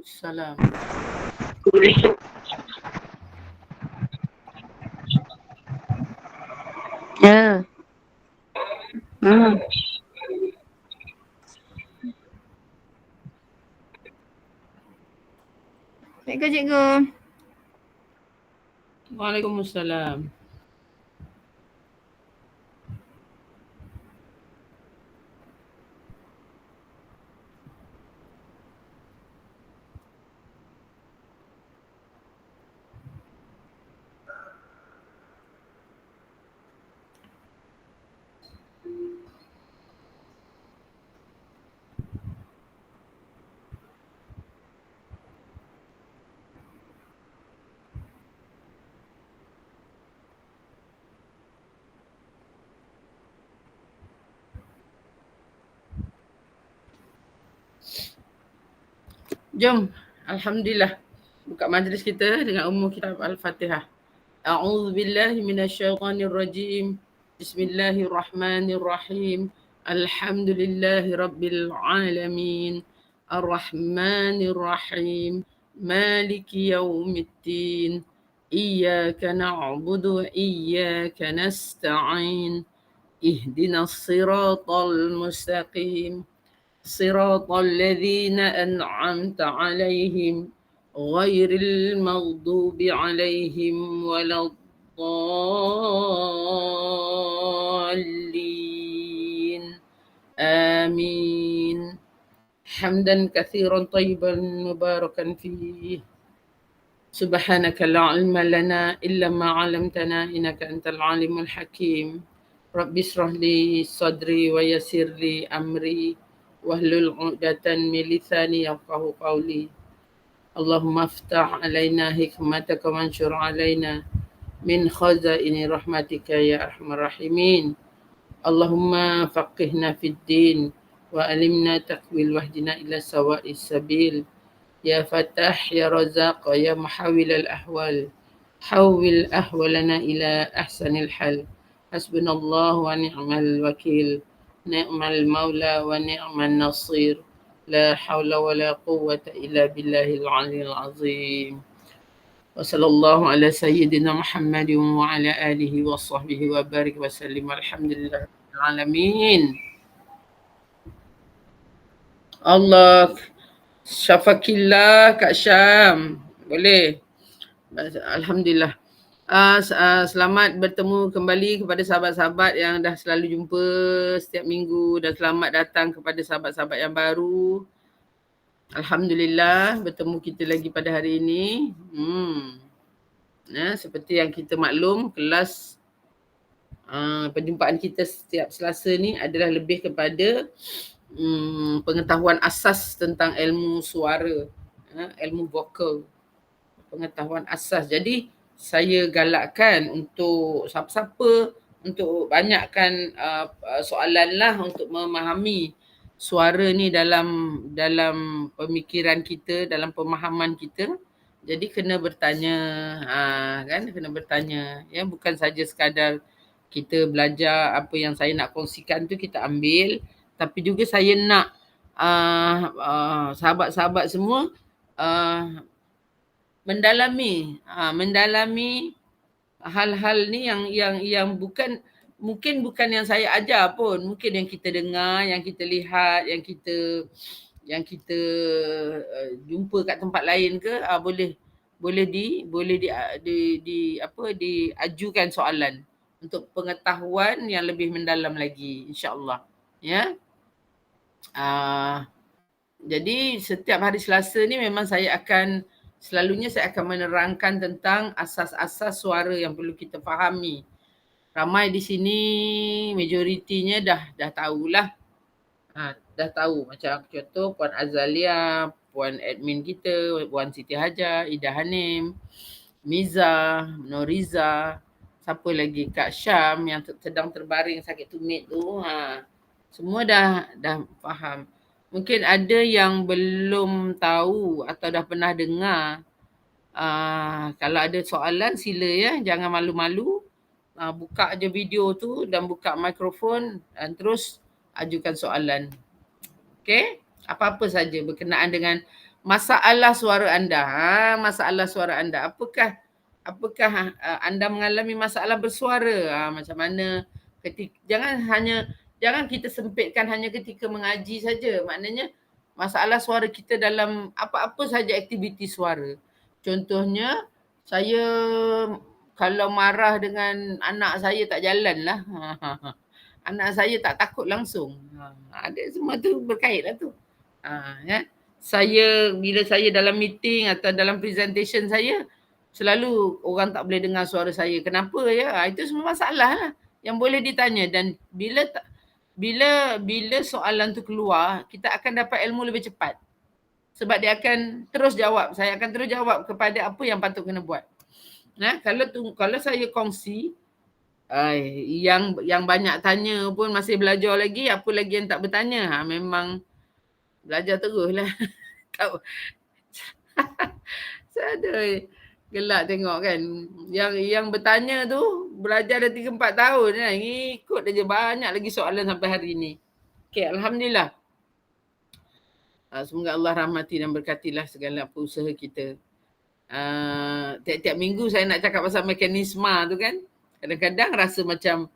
Salam. Ya. Baik ke cikgu? Waalaikumsalam. Jom, Alhamdulillah. Buka majlis kita dengan umum kitab Al-Fatihah. A'udzubillahi minasyaitonirrajim. Bismillahirrahmanirrahim. Alhamdulillahi rabbil alamin. Ar-Rahmanirrahim. Maliki yaumiddin. Iyyaka na'budu wa iyyaka nasta'in. Ihdinas siratal mustaqim. صراط الذين أنعمت عليهم غير المغضوب عليهم ولا الضالين آمين حمدا كثيرا طيبا مباركا فيه سبحانك لا علم لنا إلا ما علمتنا إنك أنت العليم الحكيم رب اشرح لي صدري ويسر لي أمري واحلل عقدة من لساني يفقهوا قولي اللهم افتح علينا حكمتك وانشر علينا من خزائن رحمتك يا أرحم الراحمين اللهم فقهنا في الدين وعلمنا تأويل واهدنا إلى سواء السبيل يا فتاح يا رزاق يا محاول الأحوال حول أحوالنا إلى أحسن الحال حسبنا الله ونعم الوكيل نعم المولى ونعم النصير لا حول ولا قوة إلا بالله العلي العظيم وصلى الله على سيدنا محمد وعلى آله وصحبه وبارك وسلم الحمد لله رب العالمين Allah Syafakillah Kak Syam. Boleh? Alhamdulillah. Selamat bertemu kembali kepada sahabat-sahabat yang dah selalu jumpa setiap minggu dan selamat datang kepada sahabat-sahabat yang baru. Alhamdulillah bertemu kita lagi pada hari ini. Seperti yang kita maklum, kelas perjumpaan kita setiap Selasa ni adalah lebih kepada pengetahuan asas tentang ilmu suara, ilmu vokal, pengetahuan asas. Jadi saya galakkan untuk siapa-siapa untuk banyakkan soalan lah untuk memahami suara ni dalam pemikiran kita, dalam pemahaman kita. Jadi kena bertanya, kan, kena bertanya. Ya, bukan saja sekadar kita belajar apa yang saya nak kongsikan tu kita ambil, tapi juga saya nak sahabat-sahabat semua mendalami hal-hal ni yang bukan, mungkin bukan yang saya ajar pun, mungkin yang kita dengar, yang kita lihat, yang kita jumpa kat tempat lain ke, boleh diajukan soalan untuk pengetahuan yang lebih mendalam lagi, insya-Allah. Ya. Jadi setiap hari Selasa ni memang selalunya saya akan menerangkan tentang asas-asas suara yang perlu kita fahami. Ramai di sini majoritinya dah tahulah. Dah tahu, macam contoh Puan Azalia, Puan admin kita, Puan Siti Hajar, Ida Hanim, Miza, Noriza, siapa lagi, Kak Syam yang sedang terbaring sakit tumit tu. Semua dah faham. Mungkin ada yang belum tahu atau dah pernah dengar. Kalau ada soalan sila ya, jangan malu-malu. Buka je video tu dan buka mikrofon dan terus ajukan soalan. Okay? Apa-apa saja berkenaan dengan masalah suara anda. Masalah suara anda. Apakah anda mengalami masalah bersuara? Macam mana jangan kita sempitkan hanya ketika mengaji saja. Maknanya masalah suara kita dalam apa-apa saja aktiviti suara. Contohnya saya kalau marah dengan anak saya tak jalan lah. Anak saya tak takut langsung. Ada semua tu berkait lah tu. Ya. Bila saya dalam meeting atau dalam presentation saya, selalu orang tak boleh dengar suara saya. Kenapa ya? Itu semua masalah lah yang boleh ditanya. Dan bila soalan tu keluar, kita akan dapat ilmu lebih cepat. Sebab dia akan terus jawab. Saya akan terus jawab kepada apa yang patut kena buat. Kalau saya kongsi, yang banyak tanya pun masih belajar lagi, apa lagi yang tak bertanya? Memang belajar terus lah. Tahu. Saya ada gelak tengok kan. Yang bertanya tu belajar dah 3-4 tahun kan. Ikut aja banyak lagi soalan sampai hari ni. Okay, Alhamdulillah. Semoga Allah rahmati dan berkatilah segala apa usaha kita. Tiap-tiap minggu saya nak cakap pasal mekanisme tu kan. Kadang-kadang rasa macam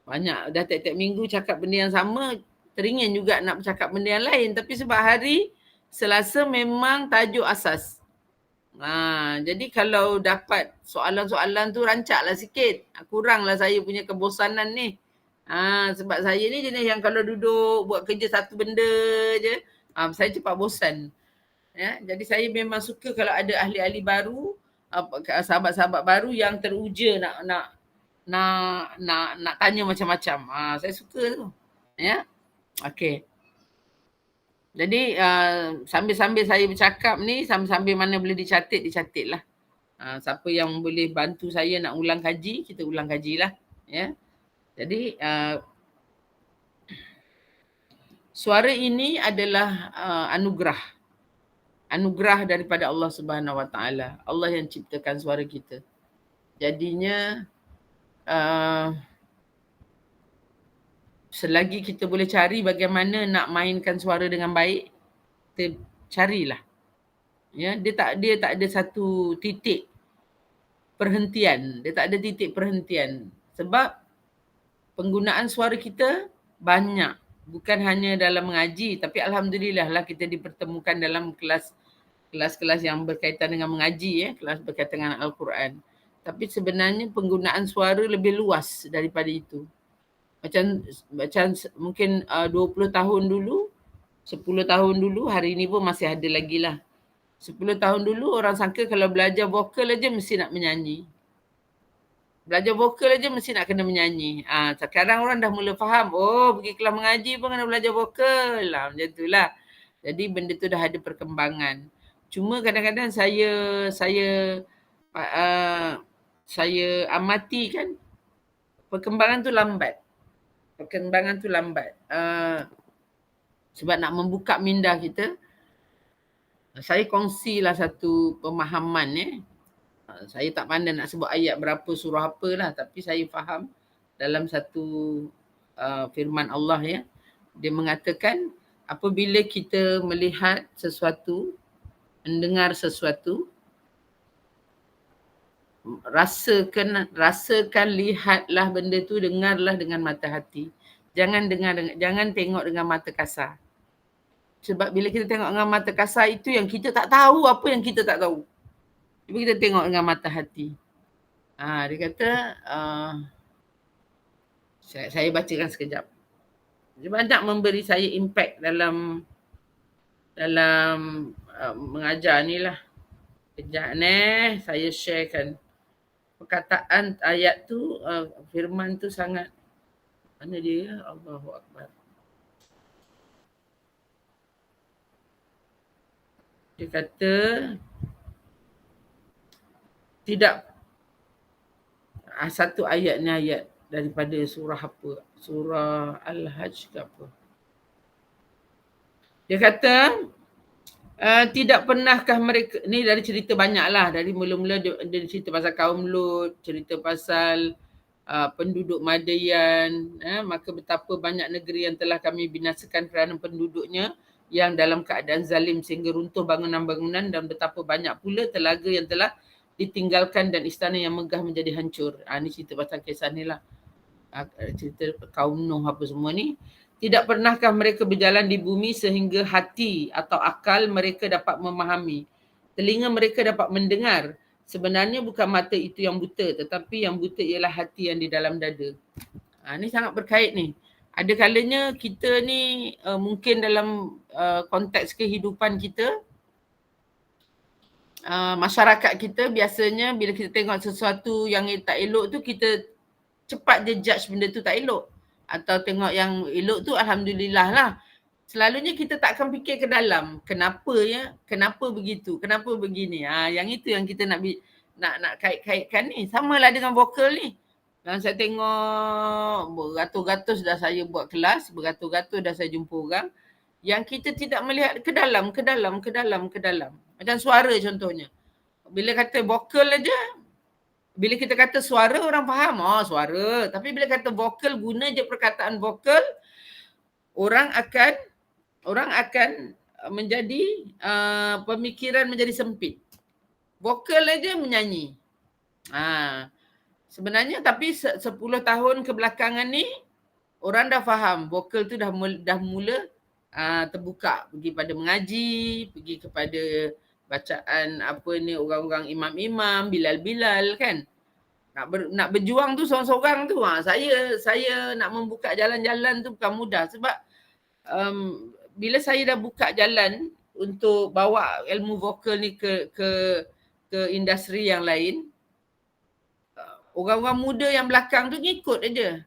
banyak. Dah tiap-tiap minggu cakap benda yang sama. Teringin juga nak bercakap benda yang lain. Tapi sebab hari Selasa memang tajuk asas. Jadi kalau dapat soalan-soalan tu rancaklah sikit. Kuranglah saya punya kebosanan ni. Sebab saya ni jenis yang kalau duduk buat kerja satu benda je, saya cepat bosan. Ya, jadi saya memang suka kalau ada ahli-ahli baru, sahabat-sahabat baru yang teruja nak tanya macam-macam. Saya suka tu. Ya. Okey. Jadi sambil-sambil saya bercakap ni, sambil-sambil mana boleh dicatat lah. Siapa yang boleh bantu saya nak ulang kaji, kita ulang kajilah. Ya. Jadi suara ini adalah anugerah. Anugerah daripada Allah Subhanahu Wa Taala. Allah yang ciptakan suara kita. Jadinya selagi kita boleh cari bagaimana nak mainkan suara dengan baik, kita carilah. Ya, dia tak ada satu titik perhentian. Dia tak ada titik perhentian. Sebab penggunaan suara kita banyak. Bukan hanya dalam mengaji, tapi alhamdulillah lah kita dipertemukan dalam kelas-kelas yang berkaitan dengan mengaji, kelas berkaitan dengan Al-Quran. Tapi sebenarnya penggunaan suara lebih luas daripada itu. Macam mungkin 20 tahun dulu, 10 tahun dulu, hari ni pun masih ada lagi lah. 10 tahun dulu orang sangka kalau belajar vokal aja mesti nak menyanyi. Belajar vokal aja mesti nak kena menyanyi. Sekarang orang dah mula faham, pergi kelas mengaji pun kena belajar vokal. Macam itulah. Jadi benda tu dah ada perkembangan. Cuma kadang-kadang saya amati kan perkembangan tu lambat. Sebab nak membuka minda kita, saya kongsilah satu pemahaman. Saya tak pandai nak sebut ayat berapa, surah apa lah. Tapi saya faham dalam satu firman Allah ya. Dia mengatakan apabila kita melihat sesuatu, mendengar sesuatu, rasakan, lihatlah benda tu, dengarlah dengan mata hati. Jangan tengok dengan mata kasar. Sebab bila kita tengok dengan mata kasar itu yang kita tak tahu apa yang kita tak tahu. Cuba kita tengok dengan mata hati. Dia kata, saya bacakan sekejap. Dia banyak memberi saya impact dalam mengajar ni lah. Kejap ni, saya sharekan. Perkataan ayat tu, firman tu sangat, mana dia? Allahu Akbar. Dia kata, tidak, satu ayat ni ayat daripada surah apa? Surah Al-Hajj ke apa? Dia kata, tidak pernahkah mereka, ni dari cerita banyak lah. Dari mula-mula dia cerita pasal kaum Lut, cerita pasal penduduk Madian. Maka betapa banyak negeri yang telah kami binasakan kerana penduduknya. yang dalam keadaan zalim sehingga runtuh bangunan-bangunan dan betapa banyak pula telaga yang telah ditinggalkan dan istana yang megah menjadi hancur. Ni cerita pasal kisah ni lah. Cerita kaum Nuh apa semua ni. Tidak pernahkah mereka berjalan di bumi sehingga hati atau akal mereka dapat memahami. Telinga mereka dapat mendengar. Sebenarnya bukan mata itu yang buta, tetapi yang buta ialah hati yang di dalam dada. Ni sangat berkait ni. Ada kalanya kita ni mungkin dalam konteks kehidupan kita, masyarakat kita biasanya bila kita tengok sesuatu yang tak elok tu, kita cepat je judge benda tu tak elok. Atau tengok yang elok tu alhamdulillah lah. Selalunya kita tak akan fikir ke dalam. Kenapa ya? Kenapa begitu? Kenapa begini? Yang itu yang kita nak kait-kaitkan ni. Sama lah dengan vokal ni. Dan saya tengok beratus-ratus dah saya buat kelas, beratus-ratus dah saya jumpa orang yang kita tidak melihat ke dalam. Macam suara contohnya. Bila kata vokal aja, bila kita kata suara orang faham, suara. Tapi bila kata vokal, guna je perkataan vokal, orang akan menjadi pemikiran menjadi sempit. Vokal aja menyanyi. Sebenarnya tapi 10 tahun kebelakangan ni orang dah faham vokal tu dah mula terbuka, pergi pada mengaji, pergi kepada bacaan apa ni orang-orang imam-imam, bilal-bilal kan. Nak berjuang tu seorang-seorang tu. Saya nak membuka jalan-jalan tu bukan mudah sebab bila saya dah buka jalan untuk bawa ilmu vokal ni ke industri yang lain, orang-orang muda yang belakang tu ngikut aja.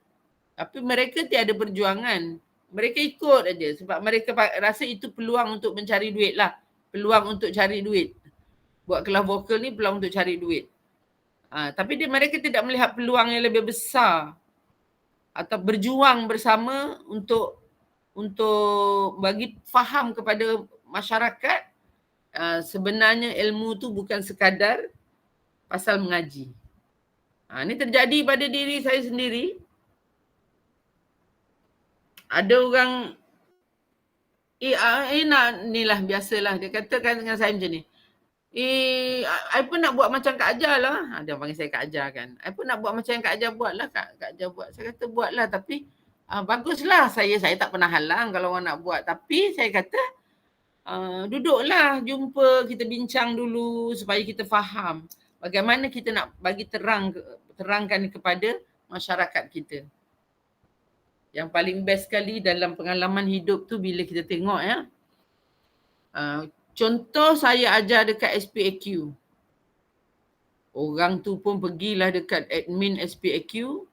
Tapi mereka tiada perjuangan. Mereka ikut aja sebab mereka rasa itu peluang untuk mencari duit lah. Peluang untuk cari duit. Buat kelas vokal ni peluang untuk cari duit. Tapi mereka tidak melihat peluang yang lebih besar atau berjuang bersama untuk bagi faham kepada masyarakat sebenarnya ilmu tu bukan sekadar pasal mengaji. Ini terjadi pada diri saya sendiri. Ada orang ni lah biasalah dia katakan dengan saya macam ni. I pun nak buat macam Kak Ajar lah. Dia panggil saya Kak Ajar kan. I pun nak buat macam yang Kak Ajar buat lah. Kak Ajar buat. Saya kata buat lah tapi baguslah. Saya tak pernah halang kalau orang nak buat. Tapi saya kata duduklah jumpa, kita bincang dulu supaya kita faham. Bagaimana kita nak bagi terangkan kepada masyarakat kita. Yang paling best sekali dalam pengalaman hidup tu bila kita tengok ya. Contoh saya ajar dekat SPAQ. Orang tu pun pergilah dekat admin SPAQ.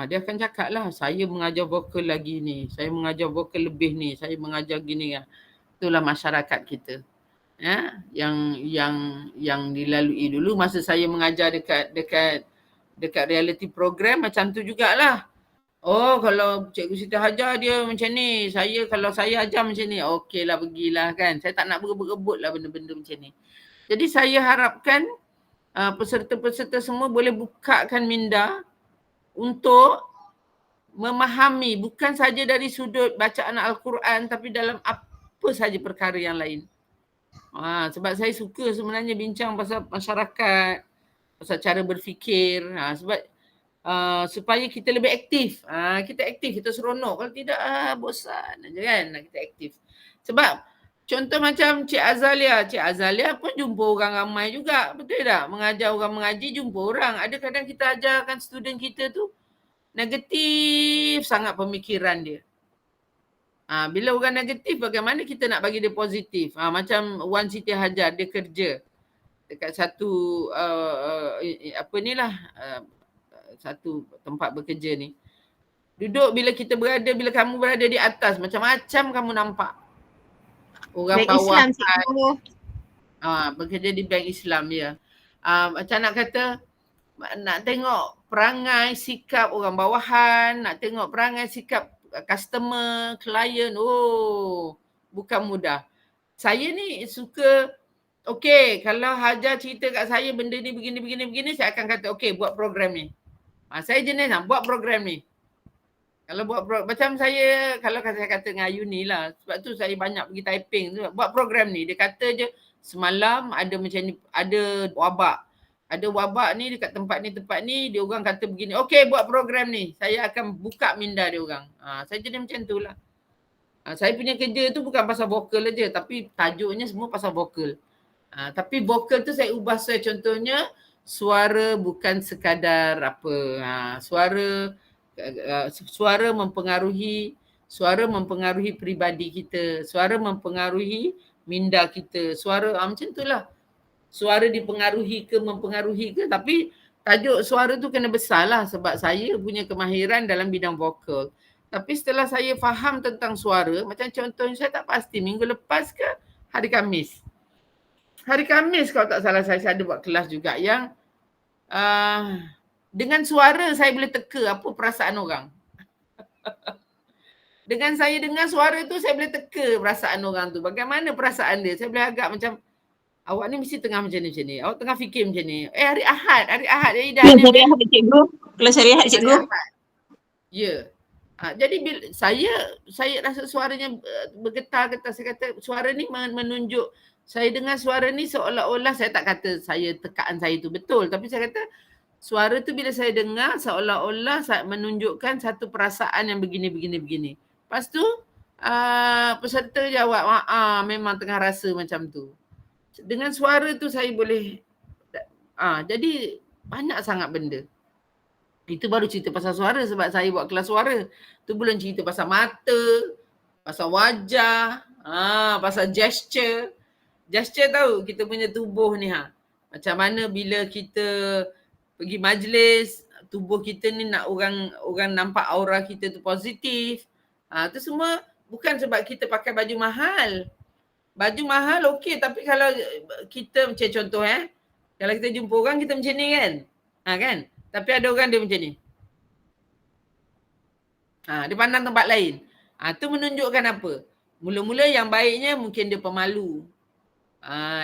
Dia akan cakap lah, saya mengajar vokal lagi ni. Saya mengajar vokal lebih ni. Saya mengajar gini kan. Itulah masyarakat kita. Ya, yang dilalui dulu masa saya mengajar dekat reality program macam tu jugalah. Kalau Cikgu Siti Hajar dia macam ni, kalau saya ajar macam ni, okeylah pergilah kan. Saya tak nak berebut-rebut lah benda-benda macam ni. Jadi saya harapkan peserta-peserta semua boleh bukakan minda untuk memahami bukan saja dari sudut bacaan Al-Quran tapi dalam apa saja perkara yang lain. Sebab saya suka sebenarnya bincang pasal masyarakat, pasal cara berfikir. Sebab supaya kita lebih aktif. Kita aktif, kita seronok. Kalau tidak, bosan aja kan kita aktif. Sebab contoh macam Cik Azalia pun jumpa orang ramai juga. Betul tak? Mengajar orang mengaji, jumpa orang. Ada kadang kita ajarkan student kita tu negatif sangat pemikiran dia. Bila orang negatif, bagaimana kita nak bagi dia positif? Macam Wan Siti Hajar, dia kerja dekat satu satu tempat bekerja ni. Duduk bila kamu berada di atas, macam-macam kamu nampak. Orang bawah bekerja di Bank Islam ya. Macam nak kata, nak tengok perangai sikap orang bawahan, nak tengok perangai sikap customer, klien, bukan mudah. Saya ni suka, kalau Hajar cerita kat saya benda ni begini, saya akan kata, buat program ni. Saya jenis nak buat program ni. Kalau buat macam saya, kalau saya kata dengan Ayu ni lah, sebab tu saya banyak pergi typing tu. Buat program ni, dia kata je semalam ada macam ni, ada wabak. Ada wabak ni dekat tempat ni, dia orang kata begini, okey buat program ni, saya akan buka minda dia orang. Saya jadi macam tu lah. Saya punya kerja tu bukan pasal vokal aja, tapi tajuknya semua pasal vokal. Tapi vokal tu saya ubah saya contohnya, suara bukan sekadar apa, suara mempengaruhi peribadi kita, suara mempengaruhi minda kita, suara macam itulah. Suara dipengaruhi ke mempengaruhi ke, tapi tajuk suara tu kena besar lah sebab saya punya kemahiran dalam bidang vokal. Tapi setelah saya faham tentang suara, macam contohnya saya tak pasti minggu lepas ke hari Khamis. Hari Khamis kalau tak salah saya ada buat kelas juga yang dengan suara saya boleh teka apa perasaan orang. Dengan saya dengar suara tu saya boleh teka perasaan orang tu. Bagaimana perasaan dia? Saya boleh agak macam awak ni mesti tengah macam ni. Awak tengah fikir macam ni. Hari Ahad. Jadi dah kelas hari Ahad cikgu. Kelas hari Ahad cikgu. Ya. Jadi saya rasa suaranya bergetar-getar. Saya kata suara ni menunjuk, saya dengar suara ni seolah-olah, saya tak kata saya tekaan saya tu betul, tapi saya kata suara tu bila saya dengar seolah-olah menunjukkan satu perasaan yang begini. Lepas tu peserta jawab, memang tengah rasa macam tu. Dengan suara tu saya boleh, jadi banyak sangat benda. Itu baru cerita pasal suara sebab saya buat kelas suara. Tu belum cerita pasal mata, pasal wajah, pasal gesture. Gesture tahu kita punya tubuh ni macam mana bila kita pergi majlis, tubuh kita ni nak orang nampak aura kita tu positif. Tu semua bukan sebab kita pakai baju mahal. Baju mahal okey, tapi kalau kita macam contoh kalau kita jumpa orang kita macam ni kan. Kan? Tapi ada orang dia macam ni. Dia pandang tempat lain. Tu menunjukkan apa? Mula-mula yang baiknya mungkin dia pemalu.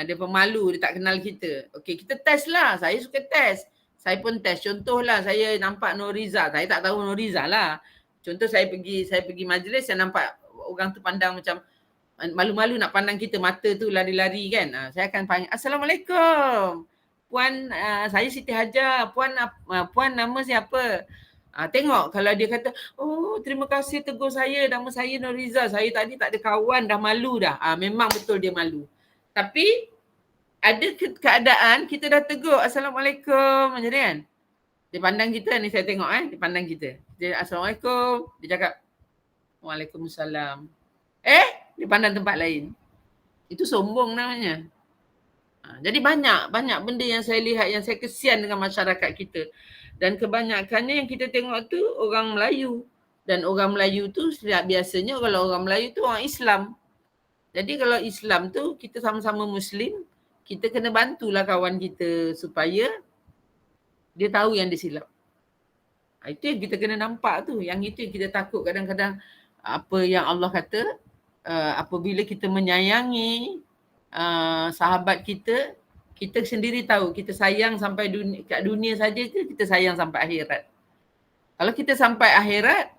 Dia pemalu, dia tak kenal kita. Okey, kita test lah. Saya suka test. Saya pun test. Contohlah saya nampak Nuriza. Saya tak tahu Nuriza lah. Contoh saya pergi majlis, saya nampak orang tu pandang macam malu-malu nak pandang kita, mata tu lari-lari kan. Saya akan panggil, Assalamualaikum. Puan, saya Siti Hajar. Puan nama siapa? Tengok kalau dia kata, oh terima kasih tegur saya, nama saya Nuriza. Saya tadi tak ada kawan, dah malu dah. Memang betul dia malu. Tapi ada keadaan kita dah tegur, Assalamualaikum macam ni kan. Dia pandang kita ni, saya tengok dia pandang kita. Dia Assalamualaikum, dia cakap Waalaikumsalam. Dia pandang tempat lain. Itu sombong namanya. Jadi banyak benda yang saya lihat yang saya kesian dengan masyarakat kita. Dan kebanyakannya yang kita tengok tu orang Melayu. Dan orang Melayu tu biasanya kalau orang Melayu tu orang Islam. Jadi kalau Islam tu kita sama-sama Muslim, kita kena bantulah kawan kita supaya dia tahu yang dia silap. Itu yang kita kena nampak tu. Yang itu yang kita takut kadang-kadang apa yang Allah kata, apabila kita menyayangi sahabat kita, kita sendiri tahu kita sayang sampai kat dunia saja ke kita sayang sampai akhirat. Kalau kita sampai akhirat,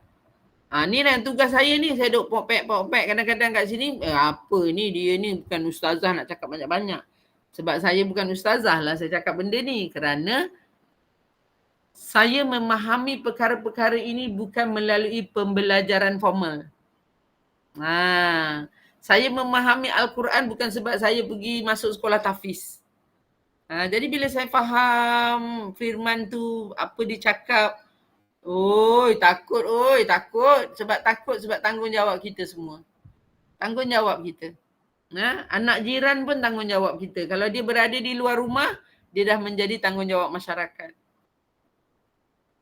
ni lah tugas saya ni, saya duk pok-pek kadang-kadang kat sini, apa ni dia ni bukan ustazah nak cakap banyak-banyak. Sebab saya bukan ustazah lah saya cakap benda ni kerana saya memahami perkara-perkara ini bukan melalui pembelajaran formal. Saya memahami Al-Quran bukan sebab saya pergi masuk sekolah tahfiz. Jadi bila saya faham firman tu, apa dia cakap, takut. Sebab tanggungjawab kita semua. Tanggungjawab kita. Anak jiran pun tanggungjawab kita. Kalau dia berada di luar rumah, dia dah menjadi tanggungjawab masyarakat.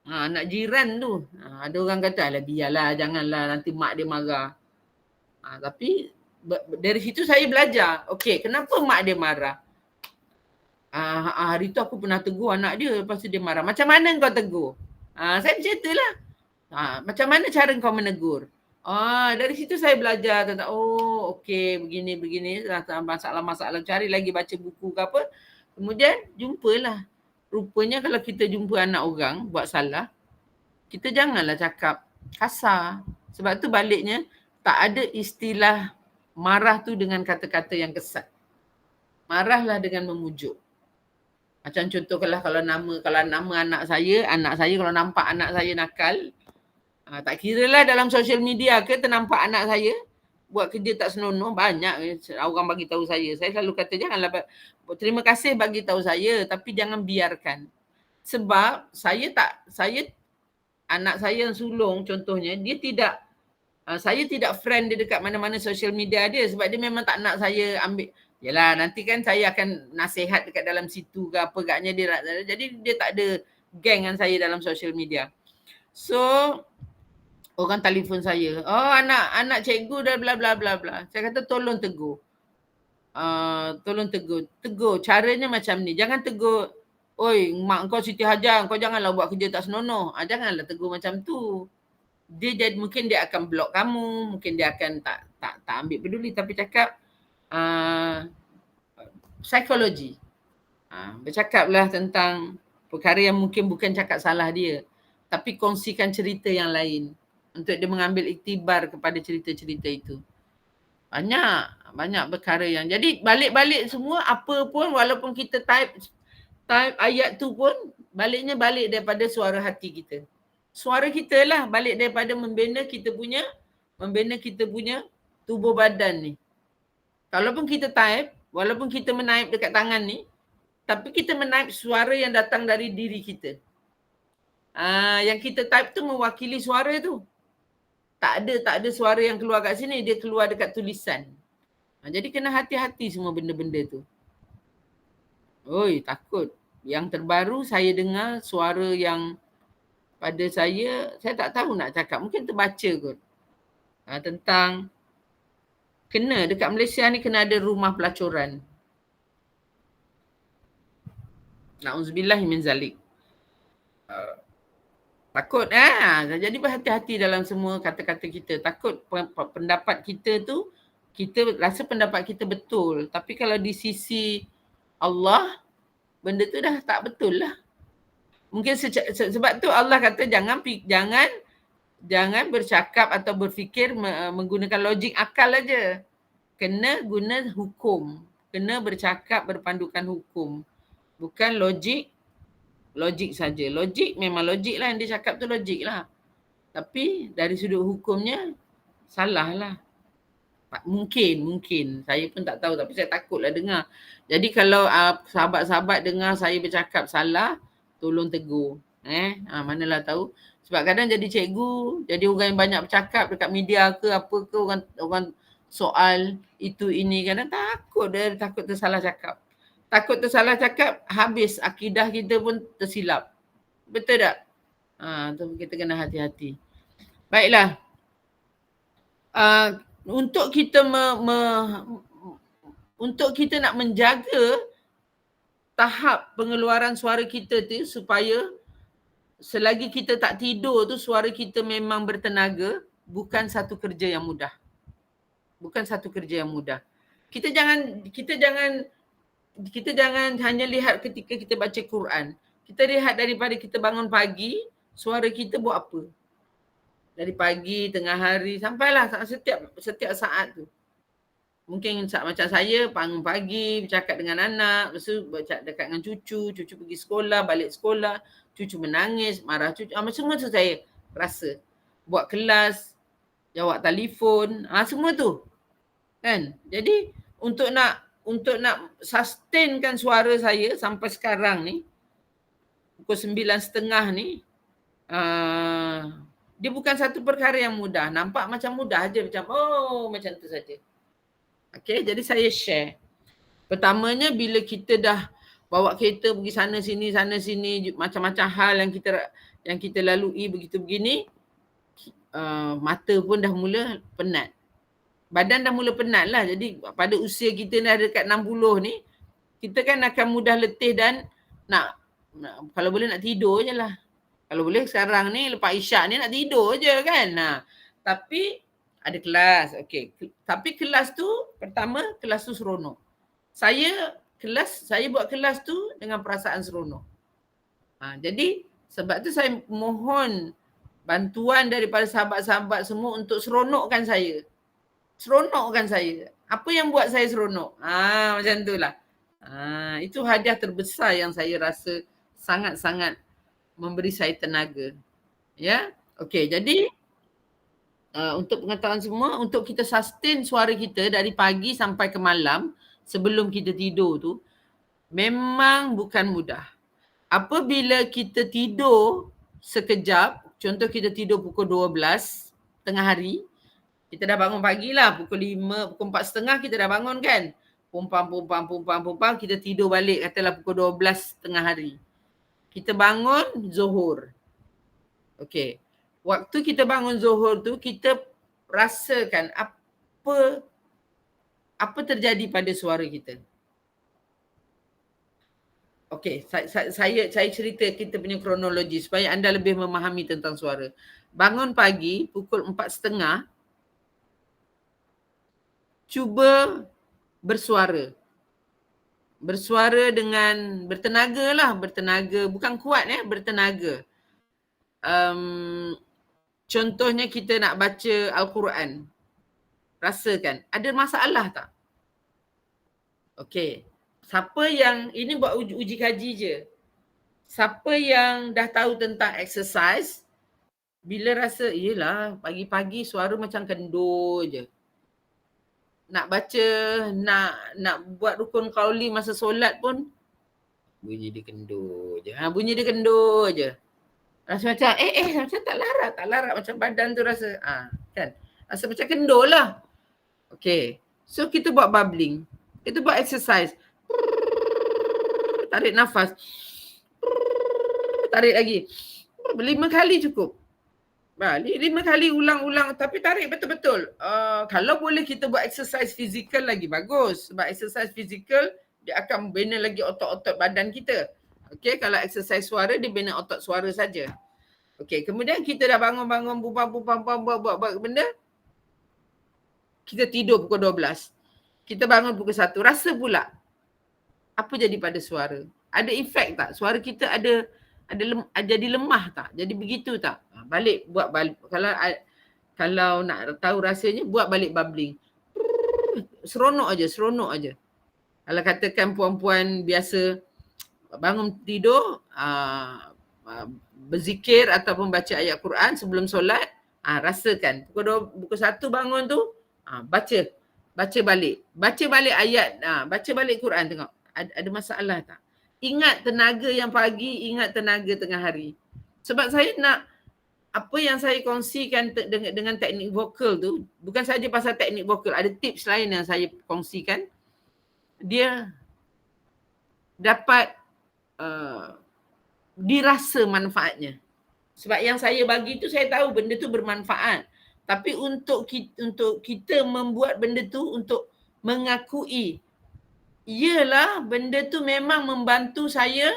Anak jiran tu, ada orang kata, alah biarlah, janganlah nanti mak dia marah. Tapi dari situ saya belajar, okey, kenapa mak dia marah? Hari tu aku pernah tegur anak dia, lepas tu dia marah. Macam mana kau tegur? Saya berceritalah. Macam mana cara kau menegur? Dari situ saya belajar tentang, okey, begini. Masalah-masalah, cari lagi baca buku ke apa. Kemudian jumpalah. Rupanya kalau kita jumpa anak orang buat salah, kita janganlah cakap kasar. Sebab tu baliknya tak ada istilah marah tu dengan kata-kata yang kesat. Marahlah dengan memujuk. Macam contoh kalau nama anak saya kalau nampak anak saya nakal, tak kira lah dalam social media ke ternampak anak saya buat kerja tak senonoh, banyak orang bagi tahu saya. Saya selalu kata janganlah, terima kasih bagi tahu saya tapi jangan biarkan. Sebab anak saya yang sulung contohnya, saya tidak friend dia dekat mana-mana social media dia sebab dia memang tak nak saya ambil. Yalah, nanti kan saya akan nasihat dekat dalam situ ke apa agaknya dia. Jadi dia tak ada geng dengan saya dalam social media. So, orang telefon saya, oh anak cikgu dah bla bla bla bla. Saya kata tolong tegur. Tolong tegur. Caranya macam ni. Jangan tegur, oi mak kau Siti Hajar, kau janganlah buat kerja tak senonoh. Janganlah tegur macam tu. Mungkin dia akan blok kamu, mungkin dia akan tak ambil peduli, tapi cakap psikologi. Bercakaplah tentang perkara yang mungkin bukan cakap salah dia, tapi kongsikan cerita yang lain untuk dia mengambil iktibar kepada cerita-cerita itu. Banyak perkara yang, jadi balik-balik semua apa pun, walaupun kita type ayat tu pun baliknya balik daripada suara hati kita. Suara kita lah balik daripada membina kita punya tubuh badan ni. Walaupun kita type, walaupun kita menaip dekat tangan ni, tapi kita menaip suara yang datang dari diri kita. Yang kita type tu mewakili suara tu. Tak ada suara yang keluar kat sini, dia keluar dekat tulisan. Jadi kena hati-hati semua benda-benda tu. Oi, takut. Yang terbaru saya dengar suara yang pada saya tak tahu nak cakap, mungkin terbaca kot. Tentang dekat Malaysia ni kena ada rumah pelacuran. Na'udzubillah min zalik. Takut jadi berhati-hati dalam semua kata-kata kita. Takut pendapat kita tu, kita rasa pendapat kita betul. Tapi kalau di sisi Allah, benda tu dah tak betul lah. Mungkin sebab tu Allah kata jangan bercakap atau berfikir menggunakan logik akal aja. Kena guna hukum. Kena bercakap berpandukan hukum. Bukan logik saja. Logik memang logik lah, yang dia cakap tu logik lah. Tapi dari sudut hukumnya salah lah. Mungkin. Saya pun tak tahu tapi saya takutlah dengar. Jadi kalau sahabat-sahabat dengar saya bercakap salah, tolong tegur. Manalah tahu. Sebab kadang jadi cikgu, jadi orang yang banyak bercakap dekat media ke apa ke, orang soal itu ini, kadang takut tersalah cakap. Takut tersalah cakap, habis akidah kita pun tersilap. Betul tak? Tu kita kena hati-hati. Baiklah. Untuk kita untuk kita nak menjaga tahap pengeluaran suara kita tu supaya selagi kita tak tidur tu suara kita memang bertenaga, bukan satu kerja yang mudah. Kita jangan hanya lihat ketika kita baca Quran. Kita lihat daripada kita bangun pagi, suara kita buat apa. Dari pagi, tengah hari, sampailah setiap saat tu. Mungkin macam saya bangun pagi, bercakap dengan anak, lepas tu bercakap dengan cucu pergi sekolah, balik sekolah, cucu menangis, marah cucu. Semua tu saya rasa. Buat kelas, jawab telefon, semua tu. Kan? Jadi untuk nak sustainkan suara saya sampai sekarang ni, pukul 9.30 ni, dia bukan satu perkara yang mudah. Nampak macam mudah aja, macam tu saja. Okay, jadi saya share. Pertamanya bila kita dah bawa kereta pergi sana sini, macam-macam hal yang kita lalui begitu begini, mata pun dah mula penat. Badan dah mula penat lah. Jadi pada usia kita ni dekat 60 ni, kita kan akan mudah letih dan kalau boleh nak tidur je lah. Kalau boleh sekarang ni lepas isyak ni nak tidur je kan. Tapi ada kelas. Okay. Tapi kelas tu, pertama kelas tu seronok. Saya buat kelas tu dengan perasaan seronok. Jadi sebab tu saya mohon bantuan daripada sahabat-sahabat semua untuk seronokkan saya. Seronokkan saya. Apa yang buat saya seronok? Macam itulah. Itu hadiah terbesar yang saya rasa sangat-sangat memberi saya tenaga. Ya. Okey, jadi untuk pengetahuan semua, untuk kita sustain suara kita dari pagi sampai ke malam sebelum kita tidur tu memang bukan mudah. Apabila kita tidur sekejap, contoh kita tidur pukul 12 tengah hari, kita dah bangun pagi lah, pukul 5, pukul 4.30 kita dah bangun kan. Pumpang, kita tidur balik katalah pukul 12 tengah hari. Kita bangun zuhur. Okey. Waktu kita bangun zuhur tu, kita rasakan apa terjadi pada suara kita. Okey, saya cerita kita punya kronologi supaya anda lebih memahami tentang suara. Bangun pagi pukul 4.30, cuba bersuara. Bersuara dengan bertenaga lah, bertenaga. Bukan kuat bertenaga. Contohnya kita nak baca Al-Quran. Rasakan, ada masalah tak? Okey. Siapa yang, ini buat uji kaji je. Siapa yang dah tahu tentang exercise, bila rasa, yelah pagi-pagi suara macam kendur je. Nak baca, nak buat rukun qauli masa solat pun, bunyi dia kendur je. Bunyi dia kendur je. Rasa macam, macam tak larat macam badan tu rasa. Kan? Rasa macam kendur lah. Okay. So kita buat bubbling. Kita buat exercise. Tarik nafas. Tarik lagi. 5 kali cukup. 5 kali ulang-ulang tapi tarik betul-betul. Kalau boleh kita buat exercise fizikal lagi bagus. Sebab exercise fizikal dia akan bina lagi otot-otot badan kita. Okay, kalau exercise suara dia bina otot suara saja. Okay, kemudian kita dah bangun-bangun buat benda. Kita tidur pukul 12. Kita bangun pukul 1. Rasa pula apa jadi pada suara? Ada efek tak? Suara kita ada jadi lemah tak? Jadi begitu tak? Buat balik. Kalau nak tahu rasanya, buat balik bubbling. Seronok aja. Kalau katakan puan-puan biasa bangun tidur, berzikir ataupun baca ayat Quran sebelum solat, rasakan. Pukul 1 bangun tu, baca balik ayat, baca balik Quran, tengok ada masalah tak. Ingat tenaga yang pagi, ingat tenaga tengah hari. Sebab saya nak, apa yang saya kongsikan dengan teknik vokal tu, bukan saja pasal teknik vokal, ada tips lain yang saya kongsikan. Dia dapat dirasa manfaatnya. Sebab yang saya bagi tu, saya tahu benda tu bermanfaat. Tapi untuk kita membuat benda tu, untuk mengakui, iyalah benda tu memang membantu saya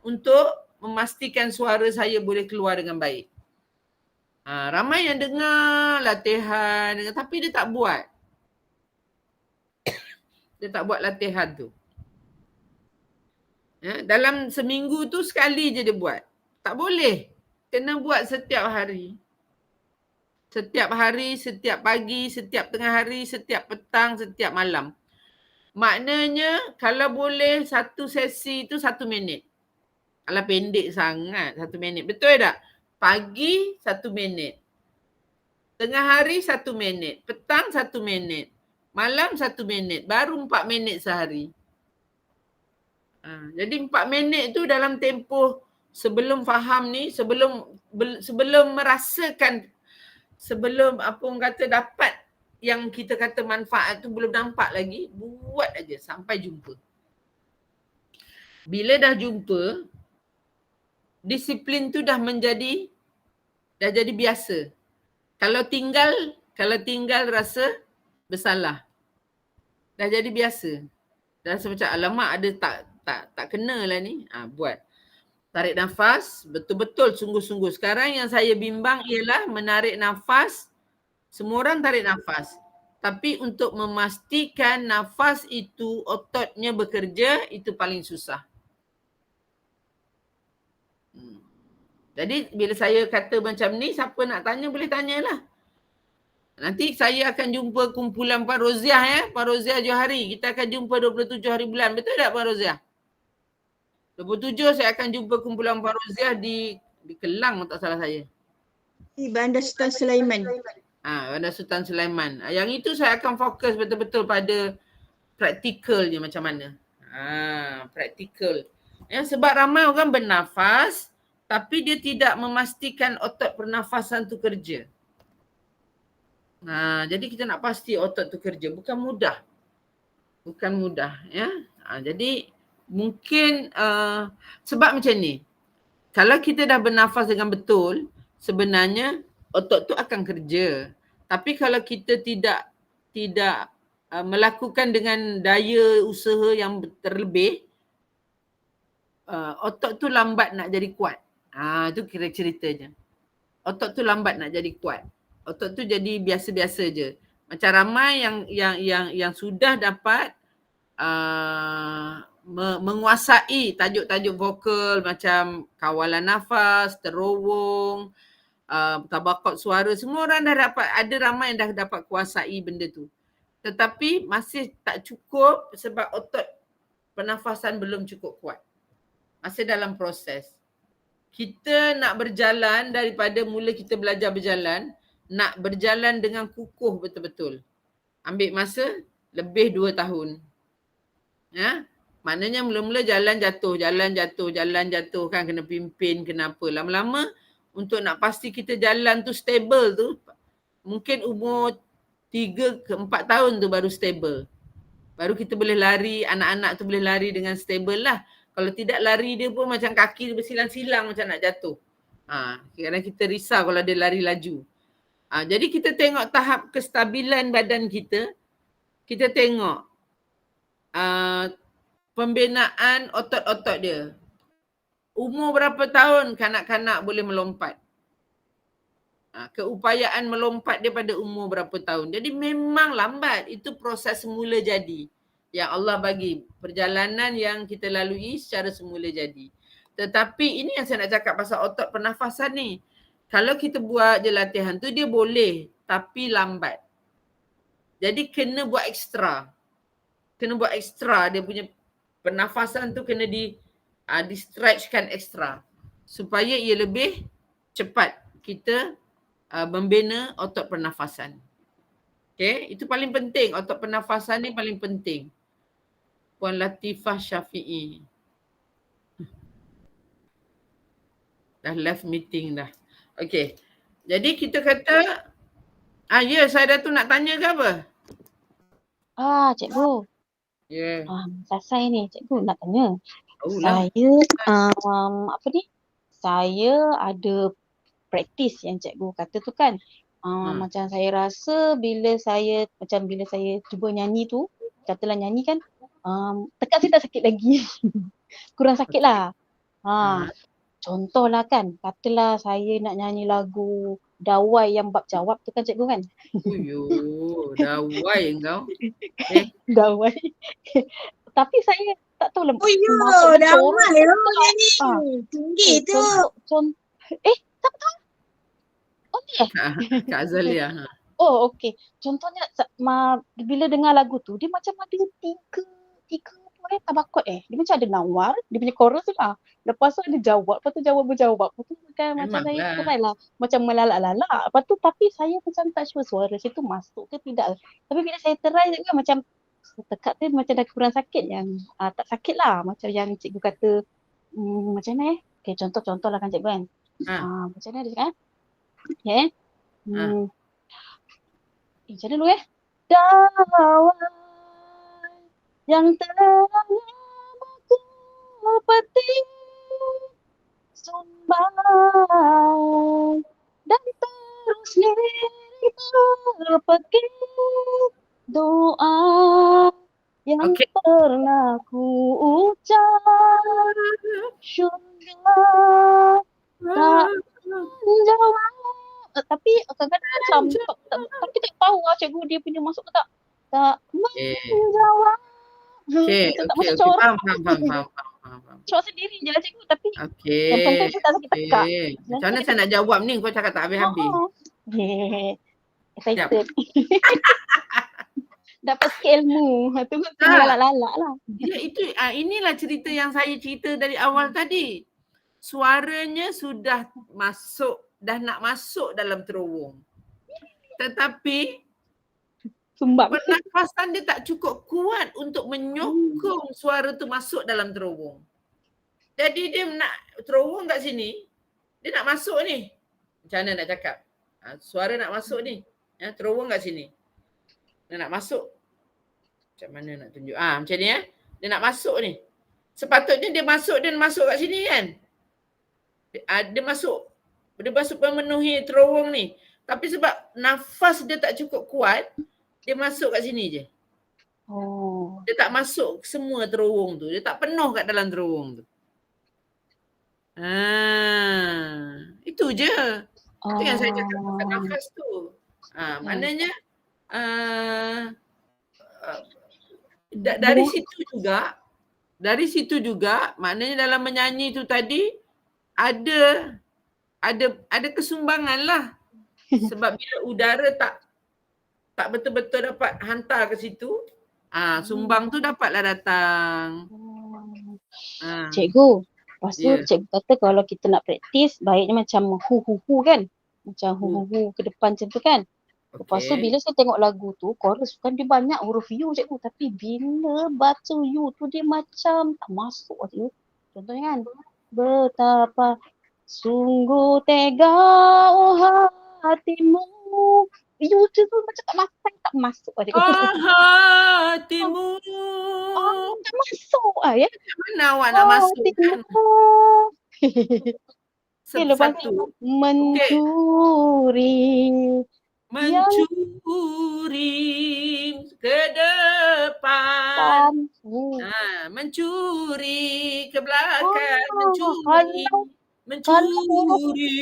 untuk memastikan suara saya boleh keluar dengan baik. Ramai yang dengar latihan, tapi dia tak buat. Dia tak buat latihan tu. Dalam seminggu tu sekali je dia buat. Tak boleh. Kena buat setiap hari. Setiap hari, setiap pagi, setiap tengah hari, setiap petang, setiap malam. Maknanya kalau boleh satu sesi tu 1 minit. Kalau pendek sangat 1 minit. Betul tak? Pagi 1 minit. Tengah hari 1 minit. Petang 1 minit. Malam 1 minit. Baru 4 minit sehari. Jadi 4 minit tu dalam tempoh sebelum faham ni, sebelum merasakan, sebelum apa orang kata dapat yang kita kata manfaat tu belum nampak lagi, buat aja sampai jumpa. Bila dah jumpa, disiplin tu dah jadi biasa. Kalau tinggal rasa bersalah. Dah jadi biasa. Dah rasa macam alamak ada tak kena lah ni. Buat. Tarik nafas, betul-betul sungguh-sungguh. Sekarang yang saya bimbang ialah menarik nafas. Semua orang tarik nafas. Tapi untuk memastikan nafas itu ototnya bekerja, itu paling susah. Jadi bila saya kata macam ni, siapa nak tanya boleh tanyalah. Nanti saya akan jumpa kumpulan Pak Roziah ya. Pak Roziah Johari. Kita akan jumpa 27 hari bulan. Betul tak Pak Roziah? 27 saya akan jumpa kumpulan Pak Roziah di Kelang tak salah saya. Di Bandar Sultan Sulaiman. Bandar Sultan Sulaiman. Yang itu saya akan fokus betul-betul pada praktikalnya macam mana. Praktikal. Ya, sebab ramai orang bernafas tapi dia tidak memastikan otot pernafasan tu kerja. Jadi kita nak pasti otot tu kerja. Bukan mudah. Bukan mudah. Ya. Jadi mungkin sebab macam ni. Kalau kita dah bernafas dengan betul, sebenarnya otot tu akan kerja. Tapi kalau kita tidak melakukan dengan daya usaha yang terlebih, otot tu lambat nak jadi kuat. Itu kira ceritanya. Otot tu lambat nak jadi kuat. Otot tu jadi biasa-biasa je. Macam ramai yang sudah dapat menguasai tajuk-tajuk vokal macam kawalan nafas, terowong, tabaqat suara, semua orang dah dapat, ada ramai yang dah dapat kuasai benda tu. Tetapi masih tak cukup sebab otot pernafasan belum cukup kuat. Masih dalam proses. Kita nak berjalan daripada mula kita belajar berjalan, nak berjalan dengan kukuh betul-betul. Ambil masa lebih 2 tahun. Ya? Maknanya mula-mula jalan jatuh kan, kena pimpin, kenapa. Lama-lama untuk nak pasti kita jalan tu stable tu, mungkin umur 3 ke 4 tahun tu baru stable. Baru kita boleh lari, anak-anak tu boleh lari dengan stable lah. Kalau tidak lari dia pun macam kaki bersilang-silang macam nak jatuh. Kadang kita risau kalau dia lari laju. Jadi kita tengok tahap kestabilan badan kita. Kita tengok pembinaan otot-otot dia. Umur berapa tahun kanak-kanak boleh melompat. Keupayaan melompat dia pada umur berapa tahun. Jadi memang lambat. Itu proses semula jadi. Yang Allah bagi. Perjalanan yang kita lalui secara semula jadi. Tetapi ini yang saya nak cakap pasal otot pernafasan ni. Kalau kita buat je latihan tu dia boleh. Tapi lambat. Jadi kena buat ekstra. Kena buat ekstra. Dia punya pernafasan tu kena di-stretchkan ekstra. Supaya ia lebih cepat kita membina otot pernafasan. Okay, itu paling penting. Otot pernafasan ni paling penting. Puan Latifah Syafi'i. Dah left meeting dah. Okay. Jadi kita kata, ya saya tu nak tanya ke apa? Cikgu. Ya. Selesai ni, cikgu nak tanya. Saya, saya ada praktis yang cikgu kata tu kan. Macam saya rasa bila saya cuba nyanyi tu, katalah nyanyi kan, tekak saya tak sakit lagi. Kurang sakit lah. Contohlah kan, katalah saya nak nyanyi lagu Dawai yang bab jawab tu kan cikgu kan. Dawai engkau. Dawai. Tapi saya tak tahu lah. Dawai nyanyi. Tinggi tu. Tak tahu. Kak Azalia. Okey. Contohnya bila dengar lagu tu, dia macam ada tiga tabakot Dia macam ada nawar, dia punya chorus tu lah. Lepas tu ada jawab, lepas tu jawab berjawab. Lepas tu kan macam saya try lah. Macam melalak-lalak. Lepas tu tapi saya macam tak sure suara situ masuk ke tidak. Tapi bila saya try juga macam tekak tu macam dah kurang sakit yang tak sakit lah. Macam yang cikgu kata macam mana Okay, contoh lah kan cikgu kan. Macam mana dia cakap Okay. Macam mana dulu Dawai yang terangnya baku peti sumbang dan terus lirik terpekik doa yang pernah ku ucap syurga tak menjawab. Tapi kadang-kadang macam tapi tak tahu cikgu dia punya masuk ke tak menjawab. Okay, faham. Faham. Syok sendiri je lah cikgu, tapi Okey. yang penting saya tak sakit tekak. Macam mana saya nak jawab ni? Kau cakap tak habis-habis. Excited. Dapat sikit ilmu. Tu kan Tak. lalak-lalak lah. Ya, inilah cerita yang saya cerita dari awal tadi. Suaranya sudah dah nak masuk dalam terowong. Tetapi Sumbang. pernafasan dia tak cukup kuat untuk menyokong suara tu masuk dalam terowong. Jadi dia nak terowong kat sini, dia nak masuk ni. Macam mana nak cakap? Suara nak masuk ni. Terowong kat sini. Dia nak masuk. Macam mana nak tunjuk? Macam ni Dia nak masuk ni. Sepatutnya dia masuk kat sini kan? Dia masuk memenuhi terowong ni. Tapi sebab nafas dia tak cukup kuat, dia masuk kat sini je. Dia tak masuk semua terowong tu. Dia tak penuh kat dalam terowong tu. Itu je. Itu yang saya cakap pasal nafas tu. Maknanya dari situ juga maknanya dalam menyanyi tu tadi ada kesumbangan lah. Sebab bila udara tak betul-betul dapat hantar ke situ, sumbang tu dapatlah datang. Cikgu, lepas tu cikgu kata kalau kita nak praktis baiknya macam hu-hu-hu kan? Macam hu-hu-hu ke depan macam tu kan? Lepas tu bila saya tengok lagu tu, chorus kan dia banyak huruf U cikgu. Tapi bila baca U tu dia macam tak masuk cikgu. Contohnya kan, betapa sungguh tega hatimu. U tu macam tak masuk cikgu. Hatimu. Tak masuk ya. Macam mana awak nak masuk kan? Satu. Mencuri ke depan. Mencuri ke belakang. Mencuri.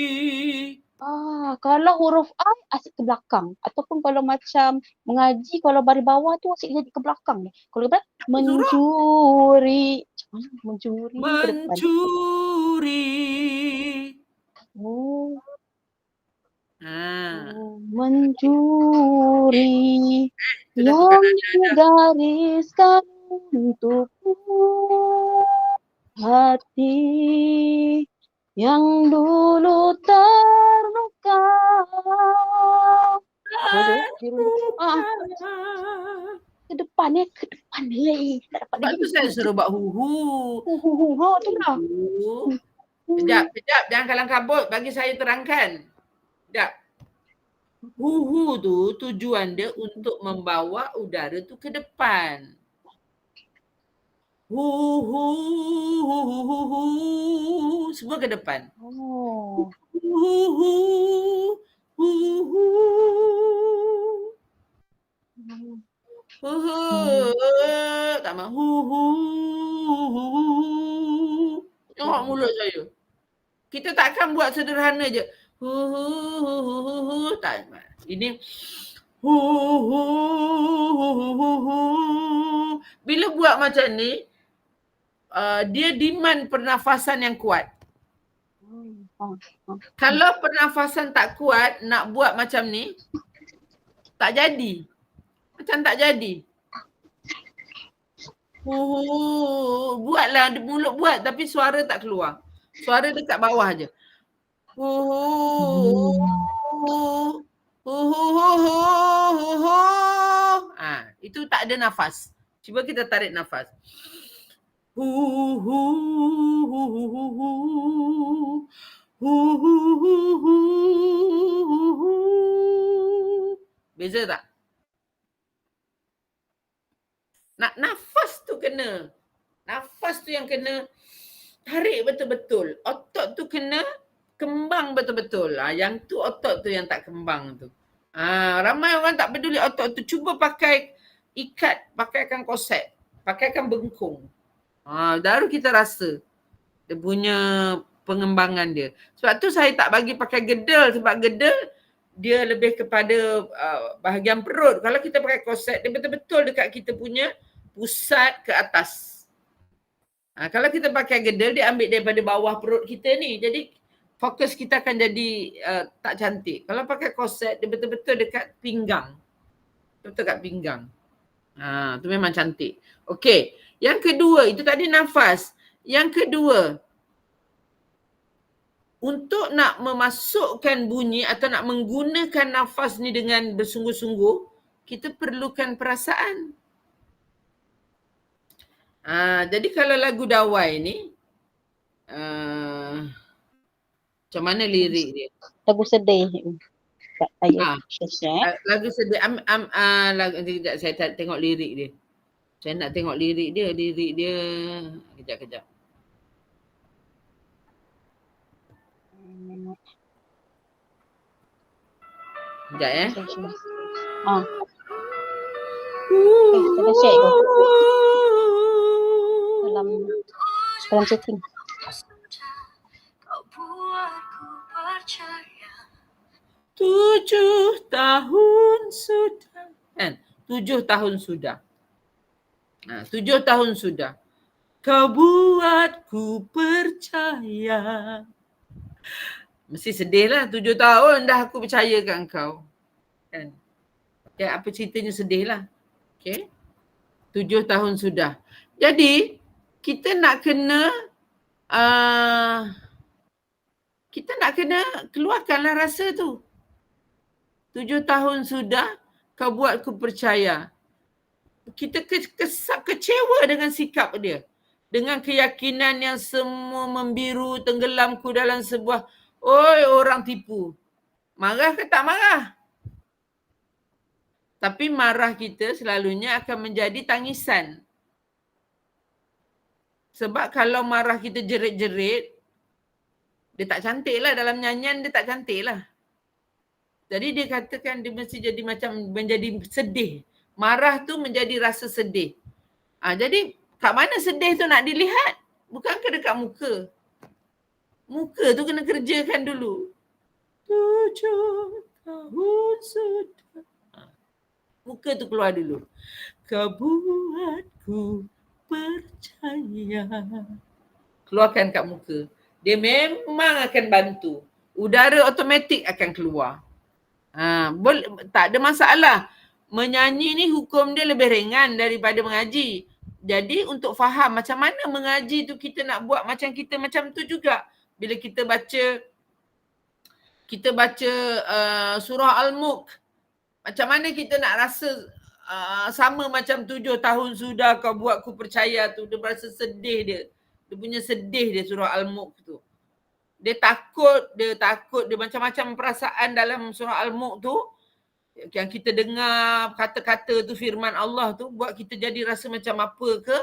Kalau huruf I asyik ke belakang. Ataupun kalau macam mengaji, kalau baris bawah tu asyik jadi ke belakang ni. Kalau kita mencuri. Macam mana mencuri ke depan? Mencuri. Mencuri yang digariskan untukmu, hati yang dulu terluka. Ke depan ke depan ni. Tak dapat Sebab tu saya suruh buat hu-hu. Tu lah. Sekejap, jangan kalang kabut, bagi saya terangkan. Sekejap. Hu-hu tu tujuan dia untuk membawa udara tu ke depan. Hu-hu, hu-hu, semua ke depan. Hu-hu, hu-hu. Tak mahu. Hu-hu. Tengok mulut saya. Kita takkan buat sederhana je. Tak. Ini bila buat macam ni, dia demand pernafasan yang kuat. Kalau pernafasan tak kuat, nak buat macam ni, tak jadi. Macam tak jadi. Buatlah, mulut buat tapi suara tak keluar. Suara dekat bawah je. Itu tak ada nafas. Cuba kita tarik nafas. Beza tak? Nafas tu kena. Nafas tu yang kena tarik betul-betul. Otot tu kena kembang betul-betul. Yang tu otot tu yang tak kembang tu. Ramai orang tak peduli otot tu. Cuba pakai ikat, pakaikan korset, pakaikan bengkung. Baru kita rasa dia punya pengembangan dia. Sebab tu saya tak bagi pakai gedel. Sebab gedel dia lebih kepada bahagian perut. Kalau kita pakai korset, dia betul-betul dekat kita punya pusat ke atas. Kalau kita pakai gedel, dia ambil daripada bawah perut kita ni. Jadi fokus kita akan jadi tak cantik. Kalau pakai korset, dia betul-betul dekat pinggang. Betul kat pinggang. Tu memang cantik. Okey. Yang kedua, itu tadi nafas. Yang kedua, untuk nak memasukkan bunyi atau nak menggunakan nafas ni dengan bersungguh-sungguh, kita perlukan perasaan. Jadi kalau lagu Dawai ni, macam mana lirik dia? Lagu sedih. Tak saya share. Lagu sedih. Sekejap, saya tengok lirik dia. Saya nak tengok lirik dia. Kejap. Sekejap Kita share ke? Dalam chatting. Tujuh tahun sudah. Kan? 7 tahun sudah. 7 tahun sudah. Kau buatku percaya. Mesti sedih lah. 7 tahun dah aku percaya kat kau. Kan? Okay, apa ceritanya sedih lah. Okay. 7 tahun sudah. Jadi, kita nak kena keluarkanlah rasa tu. 7 tahun sudah kau buatku percaya. Kita kecewa dengan sikap dia. Dengan keyakinan yang semua membiru, tenggelamku dalam sebuah, orang tipu. Marah ke tak marah? Tapi marah kita selalunya akan menjadi tangisan. Sebab kalau marah kita jerit-jerit, dia tak cantik lah dalam nyanyian, dia tak cantik lah. Jadi dia katakan dia mesti jadi macam menjadi sedih. Marah tu menjadi rasa sedih. Jadi kat mana sedih tu nak dilihat? Bukan ke dekat muka. Muka tu kena kerjakan dulu. 7 tahun sudah. Muka tu keluar dulu. Kau buatku percaya. Keluarkan kat muka. Dia memang akan bantu. Udara automatik akan keluar. Tak ada masalah. Menyanyi ni hukum dia lebih ringan daripada mengaji. Jadi untuk faham macam mana mengaji tu kita nak buat macam kita macam tu juga. Bila kita baca surah Al-Mulk, macam mana kita nak rasa sama macam 7 tahun sudah kau buatku percaya tu. Dia berasa sedih dia. Dia punya sedih dia surah Al-Mulk tu. Dia takut, dia macam-macam perasaan dalam surah Al-Mulk tu. Yang kita dengar kata-kata tu, firman Allah tu buat kita jadi rasa macam apa ke.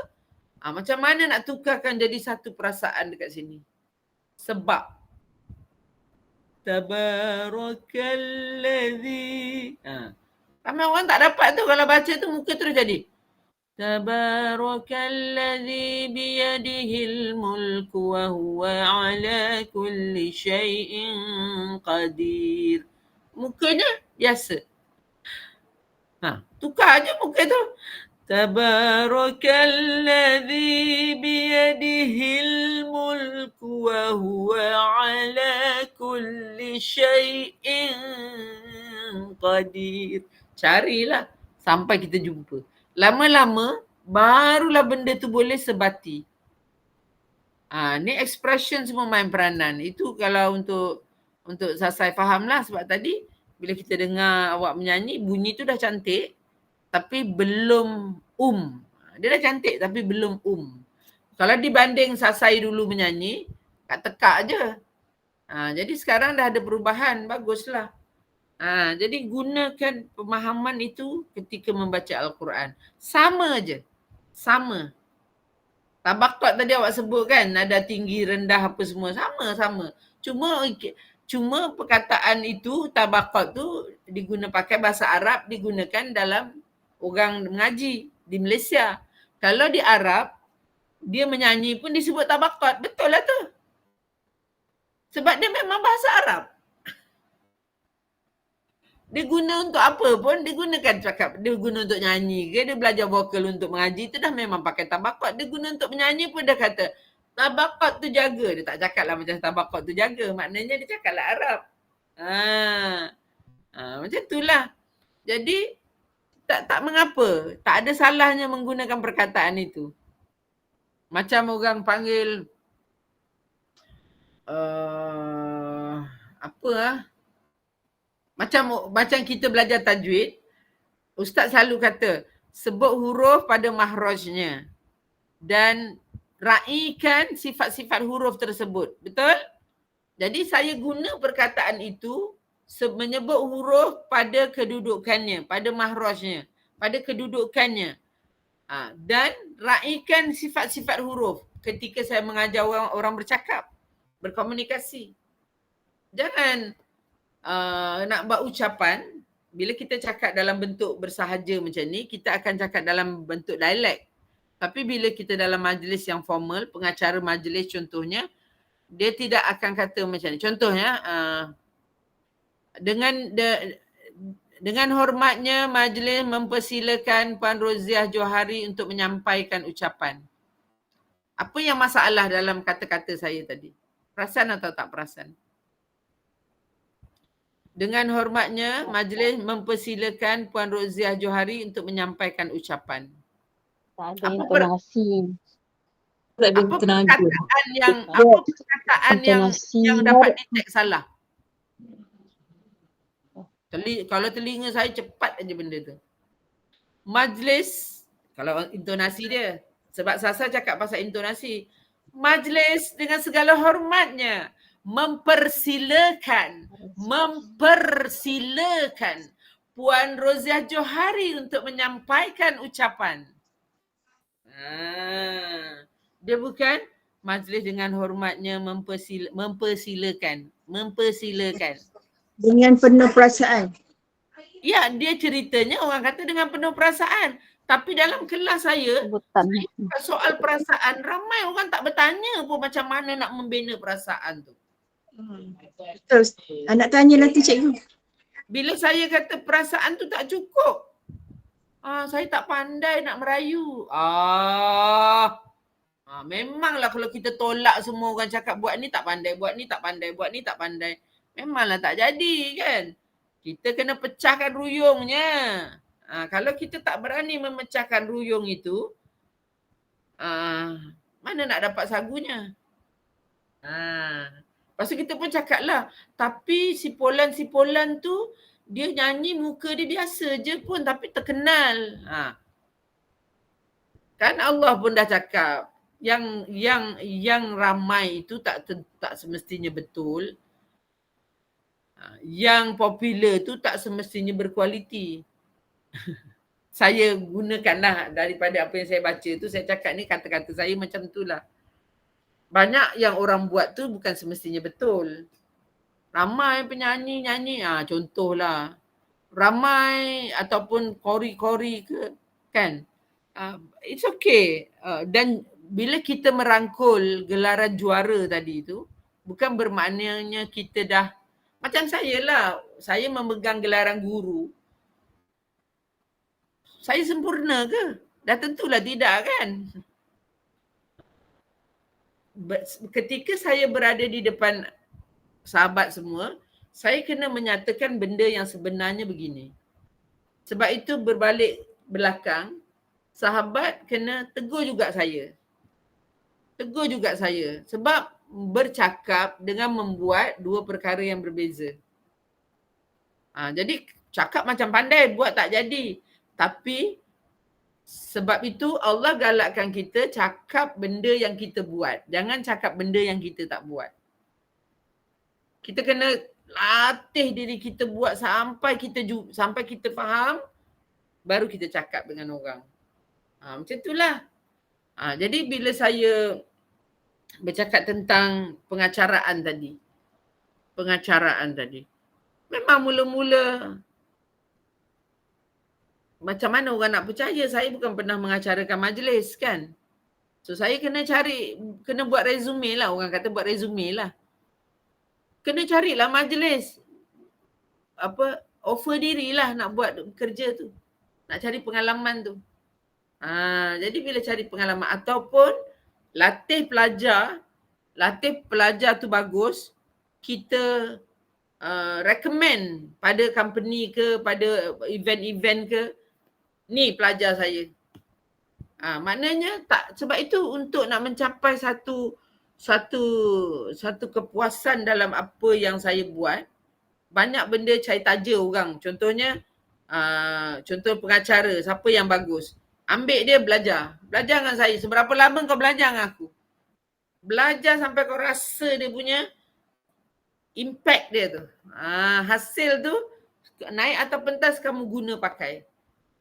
Macam mana nak tukarkan jadi satu perasaan dekat sini. Sebab Tabarakalladzi. Ramai orang tak dapat tu kalau baca tu muka terus jadi. Tabarakalladzi biyadihil mulku wa huwa ala kulli syai'in qadir. Mukanya biasa. Tukar aja muka tu. Tabarakalladzi biyadihil mulku wa huwa ala kulli syai'in qadir. Carilah sampai kita jumpa. Lama-lama barulah benda tu boleh sebati. Ni expression semua main peranan. Itu kalau untuk saya faham lah, sebab tadi bila kita dengar awak menyanyi, bunyi tu dah cantik tapi belum Dia dah cantik tapi belum Kalau dibanding Sasai dulu menyanyi, kat tekak je. Jadi sekarang dah ada perubahan, baguslah. Jadi gunakan pemahaman itu ketika membaca Al-Quran. Sama je. Sama. Tabaqat tadi awak sebut kan, nada tinggi, rendah apa semua. Sama. Cuma perkataan itu, tabaqat tu pakai bahasa Arab, digunakan dalam orang mengaji di Malaysia. Kalau di Arab, dia menyanyi pun disebut tabaqat. Betul lah tu. Sebab dia memang bahasa Arab. Dia guna untuk apa pun, dia gunakan cakap, dia guna untuk nyanyi ke, dia belajar vokal untuk mengaji tu dah memang pakai tabaqat. Dia guna untuk menyanyi pun dia kata, tabaqat tu jaga. Dia tak cakap lah macam tabaqat tu jaga. Maknanya dia cakap lah Arab. Macam itulah. Jadi, tak mengapa. Tak ada salahnya menggunakan perkataan itu. Macam orang panggil, macam kita belajar tajwid, ustaz selalu kata, sebut huruf pada mahrajnya dan raikan sifat-sifat huruf tersebut. Betul? Jadi saya guna perkataan itu menyebut huruf pada kedudukannya, pada mahrajnya, pada kedudukannya. Dan raikan sifat-sifat huruf ketika saya mengajar orang bercakap, berkomunikasi. Jangan nak buat ucapan, bila kita cakap dalam bentuk bersahaja macam ni, kita akan cakap dalam bentuk dialek. Tapi bila kita dalam majlis yang formal, pengacara majlis contohnya, dia tidak akan kata macam ni. Contohnya, dengan hormatnya majlis mempersilakan Puan Roziah Johari untuk menyampaikan ucapan. Apa yang masalah dalam kata-kata saya tadi? Perasan atau tak perasan? Dengan hormatnya, majlis mempersilakan Puan Roziah Johari untuk menyampaikan ucapan. Tak ada intonasi. Apa perkataan yang dapat detect salah? Kalau telinga saya cepat aja benda tu. Majlis, kalau intonasi dia. Sebab Sasa cakap pasal intonasi. Majlis dengan segala hormatnya mempersilakan Puan Roziah Johari untuk menyampaikan ucapan. Dia bukan majlis dengan hormatnya mempersilakan. Dengan penuh perasaan. Ya, dia ceritanya orang kata dengan penuh perasaan. Tapi dalam kelas saya soal perasaan, ramai orang tak bertanya pun macam mana nak membina perasaan tu. Betul. Nak tanya nanti cikgu. Bila saya kata perasaan tu tak cukup, saya tak pandai nak merayu. Memanglah kalau kita tolak semua orang cakap buat ni tak pandai, buat ni tak pandai, buat ni tak pandai. Memanglah tak jadi kan. Kita kena pecahkan ruyungnya. Kalau kita tak berani memecahkan ruyung itu, mana nak dapat sagunya? Lepas tu kita pun cakap lah, tapi si Polan tu, dia nyanyi muka dia biasa je pun tapi terkenal. Kan Allah pun dah cakap, yang ramai itu tak semestinya betul. Yang popular tu tak semestinya berkualiti. Saya gunakanlah daripada apa yang saya baca tu, saya cakap ni kata-kata saya macam itulah. Banyak yang orang buat tu bukan semestinya betul. Ramai penyanyi nyanyi, contohlah. Ramai ataupun kori-kori ke, kan? It's okay. Dan bila kita merangkul gelaran juara tadi tu, bukan bermaknanya kita dah, macam saya lah, saya memegang gelaran guru. Saya sempurna ke? Dah tentulah tidak kan? Ketika saya berada di depan sahabat semua, saya kena menyatakan benda yang sebenarnya begini. Sebab itu berbalik belakang, sahabat kena tegur juga saya. Tegur juga saya. Sebab bercakap dengan membuat dua perkara yang berbeza. Jadi cakap macam pandai, buat tak jadi. Tapi sebab itu Allah galakkan kita cakap benda yang kita buat. Jangan cakap benda yang kita tak buat. Kita kena latih diri kita buat sampai kita faham, baru kita cakap dengan orang. Macam itulah. Jadi bila saya bercakap tentang pengacaraan tadi, memang mula-mula macam mana orang nak percaya, saya bukan pernah mengacarakan majlis kan. So saya kena buat resume lah, orang kata buat resume lah. Kena carilah majlis offer dirilah nak buat kerja tu. Nak cari pengalaman tu. Jadi bila cari pengalaman ataupun latih pelajar tu bagus, kita recommend pada company ke, pada event-event ke, ni pelajar saya. Maknanya tak, sebab itu untuk nak mencapai satu kepuasan dalam apa yang saya buat, banyak benda saya taja orang. Contohnya contoh pengacara, siapa yang bagus, ambil dia belajar dengan saya. Seberapa lama kau belajar dengan aku? Belajar sampai kau rasa dia punya impact dia tu. Hasil tu naik atau pentas kamu guna pakai.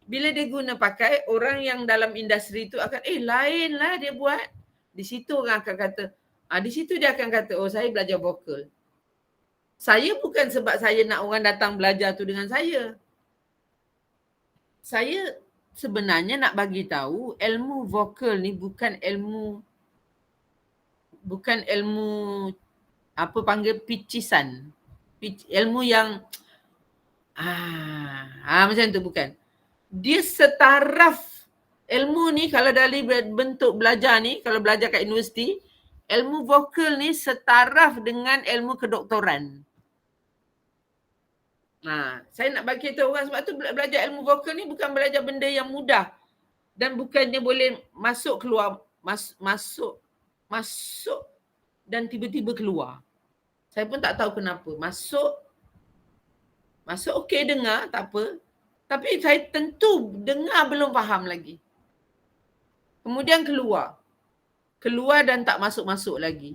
Bila dia guna pakai, orang yang dalam industri tu akan lain lah dia buat. Di situ orang akan kata, di situ dia akan kata, oh saya belajar vokal. Saya bukan sebab saya nak orang datang belajar tu dengan saya. Saya sebenarnya nak bagi tahu ilmu vokal ni bukan ilmu apa panggil pitchisan. Ilmu yang macam tu bukan. Dia setaraf ilmu ni kalau dari bentuk belajar ni, kalau belajar kat universiti, ilmu vokal ni setaraf dengan ilmu kedoktoran. Saya nak bagi tahu orang, sebab tu belajar ilmu vokal ni bukan belajar benda yang mudah. Dan bukannya boleh masuk keluar, masuk dan tiba-tiba keluar. Saya pun tak tahu kenapa. Masuk okey dengar, tak apa. Tapi saya tentu dengar belum faham lagi. Kemudian keluar dan tak masuk-masuk lagi.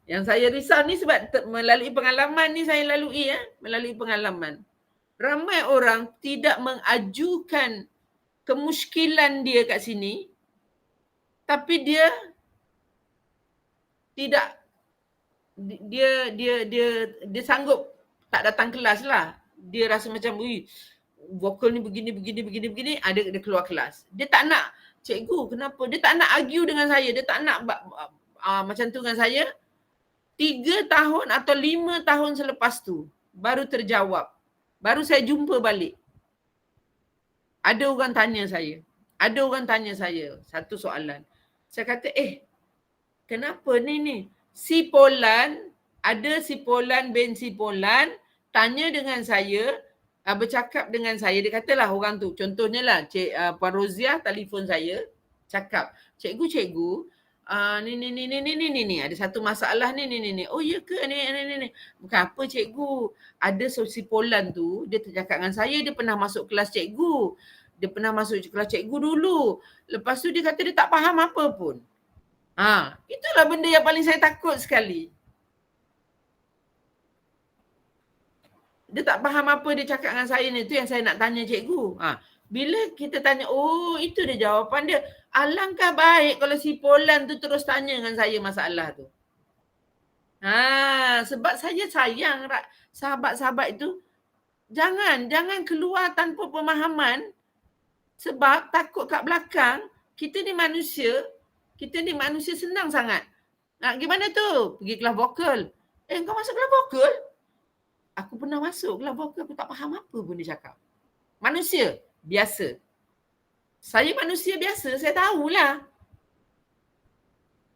Yang saya risau ni sebab melalui pengalaman ni saya lalui melalui pengalaman. Ramai orang tidak mengajukan kemuskilan dia kat sini, tapi dia tidak, dia sanggup tak datang kelas lah. Dia rasa macam, vokal ni begini, dia keluar kelas. Dia tak nak, cikgu kenapa? Dia tak nak argue dengan saya, dia tak nak macam tu dengan saya. 3 tahun atau 5 tahun selepas tu baru terjawab. Baru saya jumpa balik. Ada orang tanya saya satu soalan. Saya kata, kenapa ni? Si Polan bin si Polan tanya dengan saya, bercakap dengan saya. Dia katalah orang tu, contohnya lah Puan Roziah telefon saya, cakap, cikgu, ni ada satu masalah ni. Oh ya ke ni. Bukan apa cikgu. Ada si Polan tu, dia tercakap dengan saya, dia pernah masuk kelas cikgu. Dia pernah masuk kelas cikgu dulu. Lepas tu dia kata dia tak faham apa pun. Itulah benda yang paling saya takut sekali. Dia tak faham apa dia cakap dengan saya ni. Itu yang saya nak tanya cikgu. Bila kita tanya, itu dia jawapan dia. Alangkah baik kalau si Polan tu terus tanya dengan saya masalah tu. Sebab saya sayang sahabat-sahabat itu. Jangan keluar tanpa pemahaman. Sebab takut kat belakang, kita ni manusia senang sangat. Gimana tu? Pergi kelas vokal. Kau masuk kelas vokal? Aku pernah masuk kelas vokal, aku tak faham apa pun dia cakap. Manusia biasa. Saya manusia biasa, saya tahulah.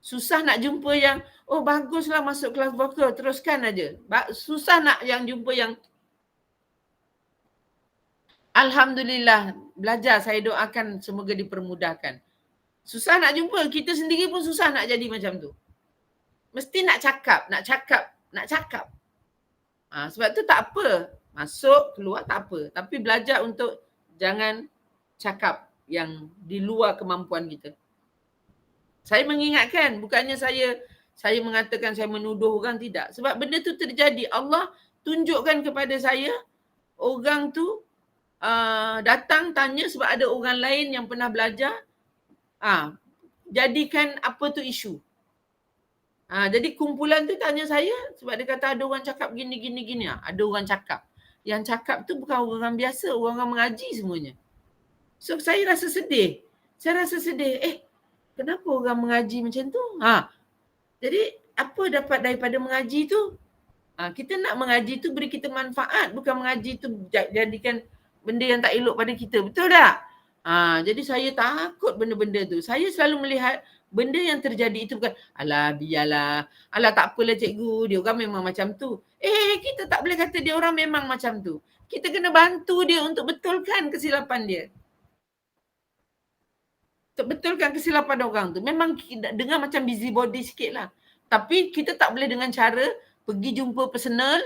Susah nak jumpa yang, baguslah masuk kelas vokal, teruskan aja. Susah nak yang jumpa yang, alhamdulillah, belajar, saya doakan semoga dipermudahkan. Susah nak jumpa, kita sendiri pun susah nak jadi macam tu. Mesti nak cakap. Sebab tu tak apa. Masuk, keluar tak apa. Tapi belajar untuk jangan cakap yang di luar kemampuan kita. Saya mengingatkan, bukannya saya mengatakan saya menuduh orang, tidak. Sebab benda tu terjadi. Allah tunjukkan kepada saya, orang tu datang tanya sebab ada orang lain yang pernah belajar, jadikan apa tu isu. Jadi kumpulan tu tanya saya sebab dia kata ada orang cakap gini. Ada orang cakap. Yang cakap tu bukan orang biasa, orang mengaji semuanya. So saya rasa sedih. Kenapa orang mengaji macam tu? Jadi apa dapat daripada mengaji tu? Kita nak mengaji tu beri kita manfaat, bukan mengaji tu jadikan benda yang tak elok pada kita. Betul tak? Jadi saya takut benda-benda tu. Saya selalu melihat benda yang terjadi itu bukan, alah biarlah, alah tak apalah cikgu, dia orang memang macam tu. Kita tak boleh kata dia orang memang macam tu. Kita kena bantu dia untuk betulkan kesilapan dia. Untuk betulkan kesilapan orang tu. Memang dengar macam busybody sikit lah. Tapi kita tak boleh dengan cara pergi jumpa personal,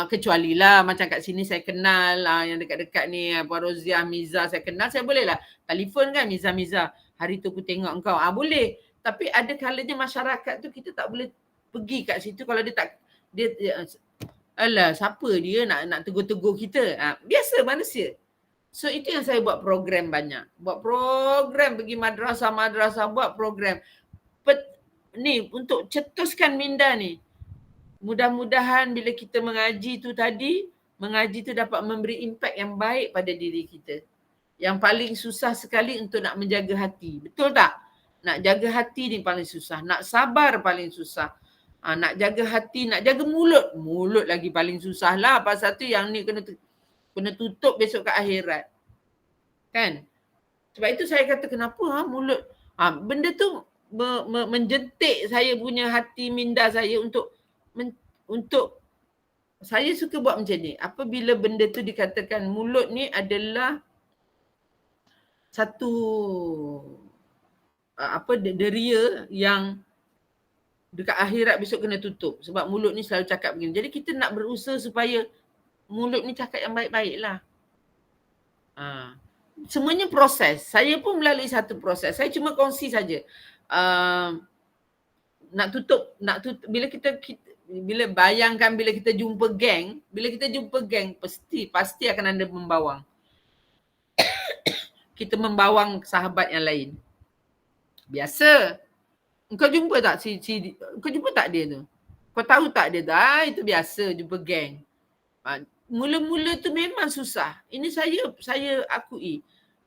kecuali lah macam kat sini saya kenal yang dekat-dekat ni, Puan Roziah, Miza saya kenal, saya boleh lah telefon kan, Miza, hari tu aku tengok engkau. Boleh. Tapi ada kalanya masyarakat tu kita tak boleh pergi kat situ kalau dia tak, alah siapa dia nak tegur-tegur kita. Biasa manusia. So itu yang saya buat program banyak. Buat program pergi madrasah, buat program. Ni untuk cetuskan minda ni. Mudah-mudahan bila kita mengaji tu tadi, mengaji tu dapat memberi impak yang baik pada diri kita. Yang paling susah sekali untuk nak menjaga hati. Betul tak? Nak jaga hati ni paling susah. Nak sabar paling susah. Nak jaga hati, nak jaga mulut. Mulut lagi paling susah lah. Pasal tu yang ni kena tutup besok ke akhirat. Kan? Sebab itu saya kata kenapa mulut. Benda tu menjentik saya punya hati minda saya untuk saya suka buat macam ni. Apabila benda tu dikatakan mulut ni adalah satu deria yang dekat akhirat besok kena tutup. Sebab mulut ni selalu cakap begini. Jadi kita nak berusaha supaya mulut ni cakap yang baik-baik lah. Semuanya proses. Saya pun melalui satu proses. Saya cuma kongsi saja. Nak tutup bila bila bayangkan bila kita jumpa geng, pasti akan ada membawang. Kita membawang sahabat yang lain. Biasa. Kau jumpa tak kau jumpa tak dia tu? Kau tahu tak dia tu? Itu biasa jumpa geng. Mula-mula tu memang susah. Ini saya akui.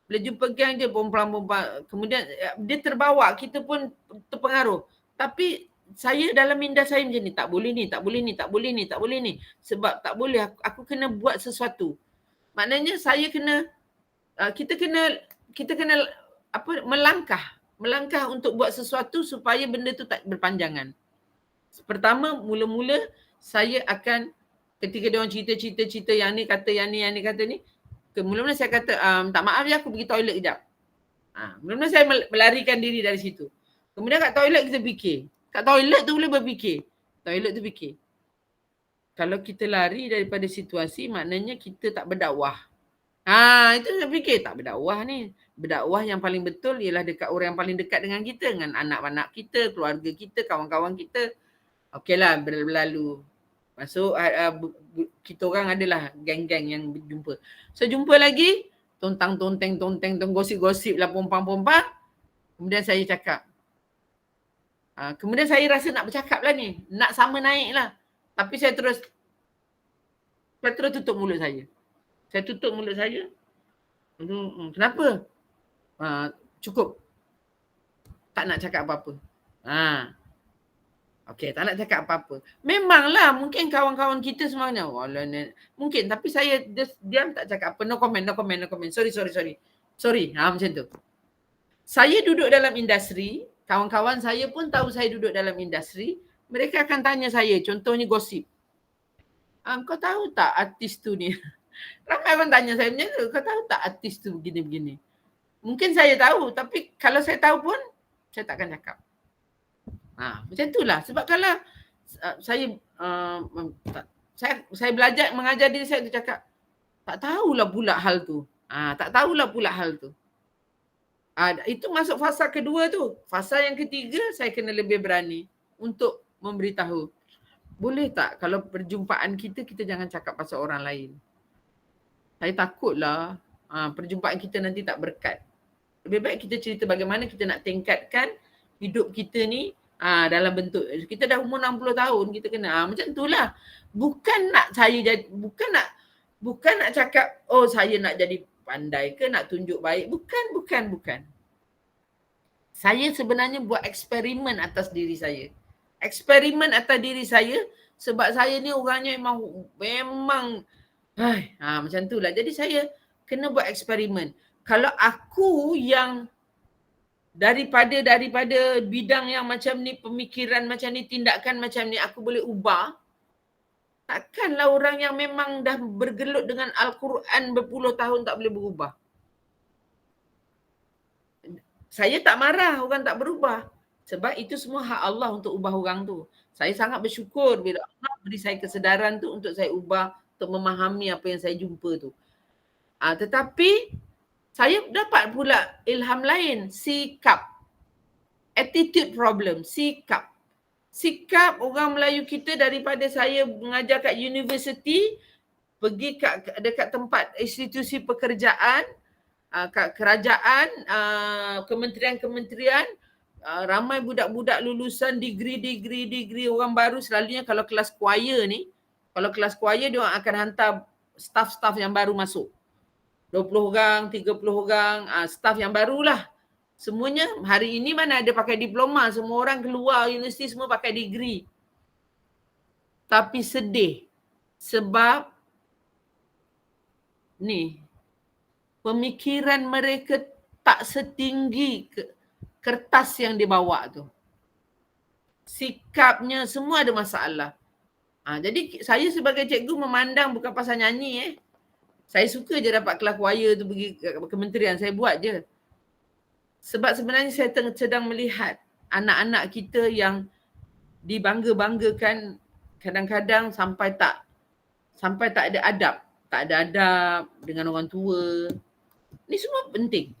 Bila jumpa geng dia perempuan-perempuan, kemudian dia terbawa, kita pun terpengaruh. Tapi saya dalam minda saya macam ni, tak boleh ni, tak boleh ni, tak boleh ni, tak boleh ni. Sebab tak boleh, aku kena buat sesuatu. Maknanya kita kena melangkah untuk buat sesuatu supaya benda tu tak berpanjangan. Pertama, mula-mula saya akan, ketika dia orang cerita yang ni kata yang ni kata ni, mula-mula saya kata, tak maaf ya, aku pergi toilet kejap. Mula-mula saya melarikan diri dari situ. Kemudian kat toilet kita fikir. Kat toilet tu boleh berfikir. Toilet tu fikir. Kalau kita lari daripada situasi, maknanya kita tak berdakwah. Itu saya fikir, tak berdakwah ni. Berdakwah yang paling betul ialah dekat orang yang paling dekat dengan kita. Dengan anak-anak kita, keluarga kita, kawan-kawan kita. Okeylah, berlalu. Masuk, kita orang adalah geng-geng yang berjumpa. So jumpa lagi, tontang, gosip-gosip lah, pompang-pompang. Kemudian saya cakap. Kemudian saya rasa nak bercakap lah ni. Nak sama naik lah. Tapi saya terus tutup mulut saya. Saya tutup mulut saya. Kenapa? Cukup. Tak nak cakap apa-apa. Okey, tak nak cakap apa-apa. Memanglah mungkin kawan-kawan kita semuanya. Mungkin, tapi saya diam tak cakap apa. No comment. Sorry. Sorry, macam tu. Saya duduk dalam industri. Kawan-kawan saya pun tahu saya duduk dalam industri. Mereka akan tanya saya, contohnya gosip. Kau tahu tak artis tu ni? Ramai orang tanya saya macam tu. Kau tahu tak artis tu begini-begini? Mungkin saya tahu, tapi kalau saya tahu pun, saya takkan cakap. Macam itulah. Sebab kalau saya belajar mengajar diri saya, dia cakap, tak tahulah pula hal tu. Itu masuk fasa kedua tu. Fasa yang ketiga, saya kena lebih berani untuk memberitahu. Boleh tak kalau perjumpaan kita jangan cakap pasal orang lain. Saya takutlah perjumpaan kita nanti tak berkat. Lebih baik kita cerita bagaimana kita nak tingkatkan hidup kita ni dalam bentuk. Kita dah umur 60 tahun, kita kena macam itulah. Bukan nak cakap, saya nak jadi pandai ke, nak tunjuk baik. Bukan. Saya sebenarnya buat eksperimen atas diri saya. Eksperimen atas diri saya Sebab saya ni orangnya memang macam tu lah. Jadi saya kena buat eksperimen. Kalau aku yang daripada bidang yang macam ni, pemikiran macam ni, tindakan macam ni aku boleh ubah, takkanlah orang yang memang dah bergelut dengan Al-Quran berpuluh tahun tak boleh berubah. Saya tak marah orang tak berubah. Sebab itu semua hak Allah untuk ubah orang tu. Saya sangat bersyukur bila Allah beri saya kesedaran tu untuk saya ubah, untuk memahami apa yang saya jumpa tu. Tetapi saya dapat pula ilham lain, sikap. Attitude problem, sikap. Sikap orang Melayu kita daripada saya mengajar kat universiti, pergi dekat tempat institusi pekerjaan, kat kerajaan, kementerian-kementerian, ramai budak-budak lulusan degree orang baru. Selalunya kalau kelas choir ni, dia orang akan hantar staff-staff yang baru masuk. 20 orang, 30 orang, staff yang barulah. Semuanya hari ini mana ada pakai diploma, semua orang keluar universiti semua pakai degree. Tapi sedih sebab ni pemikiran mereka tak setinggi kertas yang dibawa tu. Sikapnya semua ada masalah. Jadi saya sebagai cikgu memandang bukan pasal nyanyi. Saya suka je dapat kelas choir tu pergi ke kementerian, saya buat je. Sebab sebenarnya saya sedang melihat anak-anak kita yang dibangga-banggakan kadang-kadang sampai tak ada adab. Tak ada adab dengan orang tua. Ni semua penting.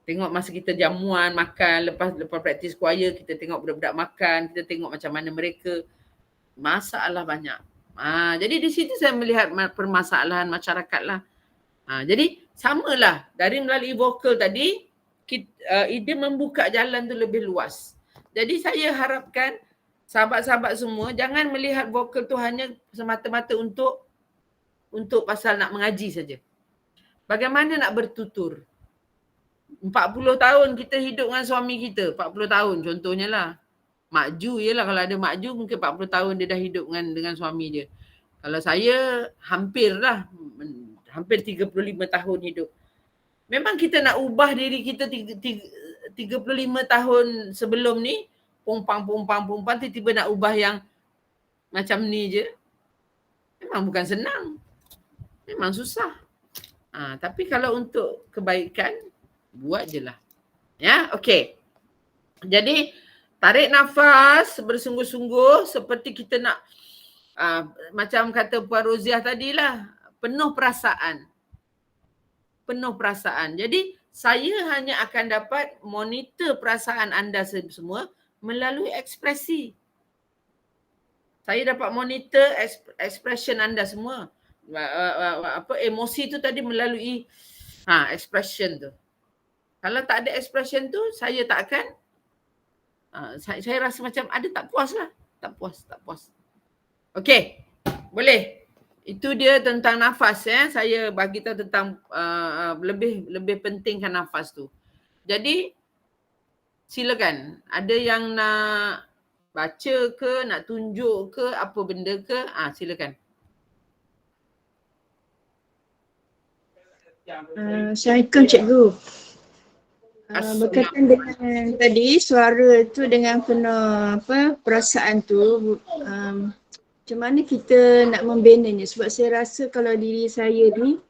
Tengok masa kita jamuan, makan, lepas praktis choir, kita tengok budak-budak makan, kita tengok macam mana mereka. Masalah banyak. Jadi di situ saya melihat permasalahan masyarakat lah. Jadi samalah dari melalui vokal tadi, ide membuka jalan tu lebih luas. Jadi saya harapkan sahabat-sahabat semua jangan melihat vokal tu hanya semata-mata untuk pasal nak mengaji saja. Bagaimana nak bertutur? 40 tahun kita hidup dengan suami kita, 40 tahun contohnya lah. Makju je lah, kalau ada makju mungkin 40 tahun dia dah hidup dengan suami dia. Kalau saya hampir 35 tahun hidup. Memang kita nak ubah diri kita 35 tahun sebelum ni, pompang tiba-tiba nak ubah yang macam ni je. Memang bukan senang. Memang susah. Tapi kalau untuk kebaikan, buat je lah. Ya, okey. Jadi, tarik nafas bersungguh-sungguh seperti kita nak, macam kata Puan Roziah tadilah, penuh perasaan. Jadi, saya hanya akan dapat monitor perasaan anda semua melalui ekspresi. Saya dapat monitor expression anda semua. Emosi tu tadi melalui expression tu. Kalau tak ada expression tu, saya tak akan, saya rasa macam ada tak puas lah. Tak puas. Okey, boleh. Itu dia tentang nafas ya. Saya bagi tahu tentang lebih pentingkan nafas tu. Jadi silakan. Ada yang nak baca ke, nak tunjuk ke, apa benda ke, silakan. Assalamualaikum cikgu. Berkaitan dengan tadi suara tu dengan penuh perasaan tu, macam mana kita nak membinanya? Sebab saya rasa kalau diri saya ni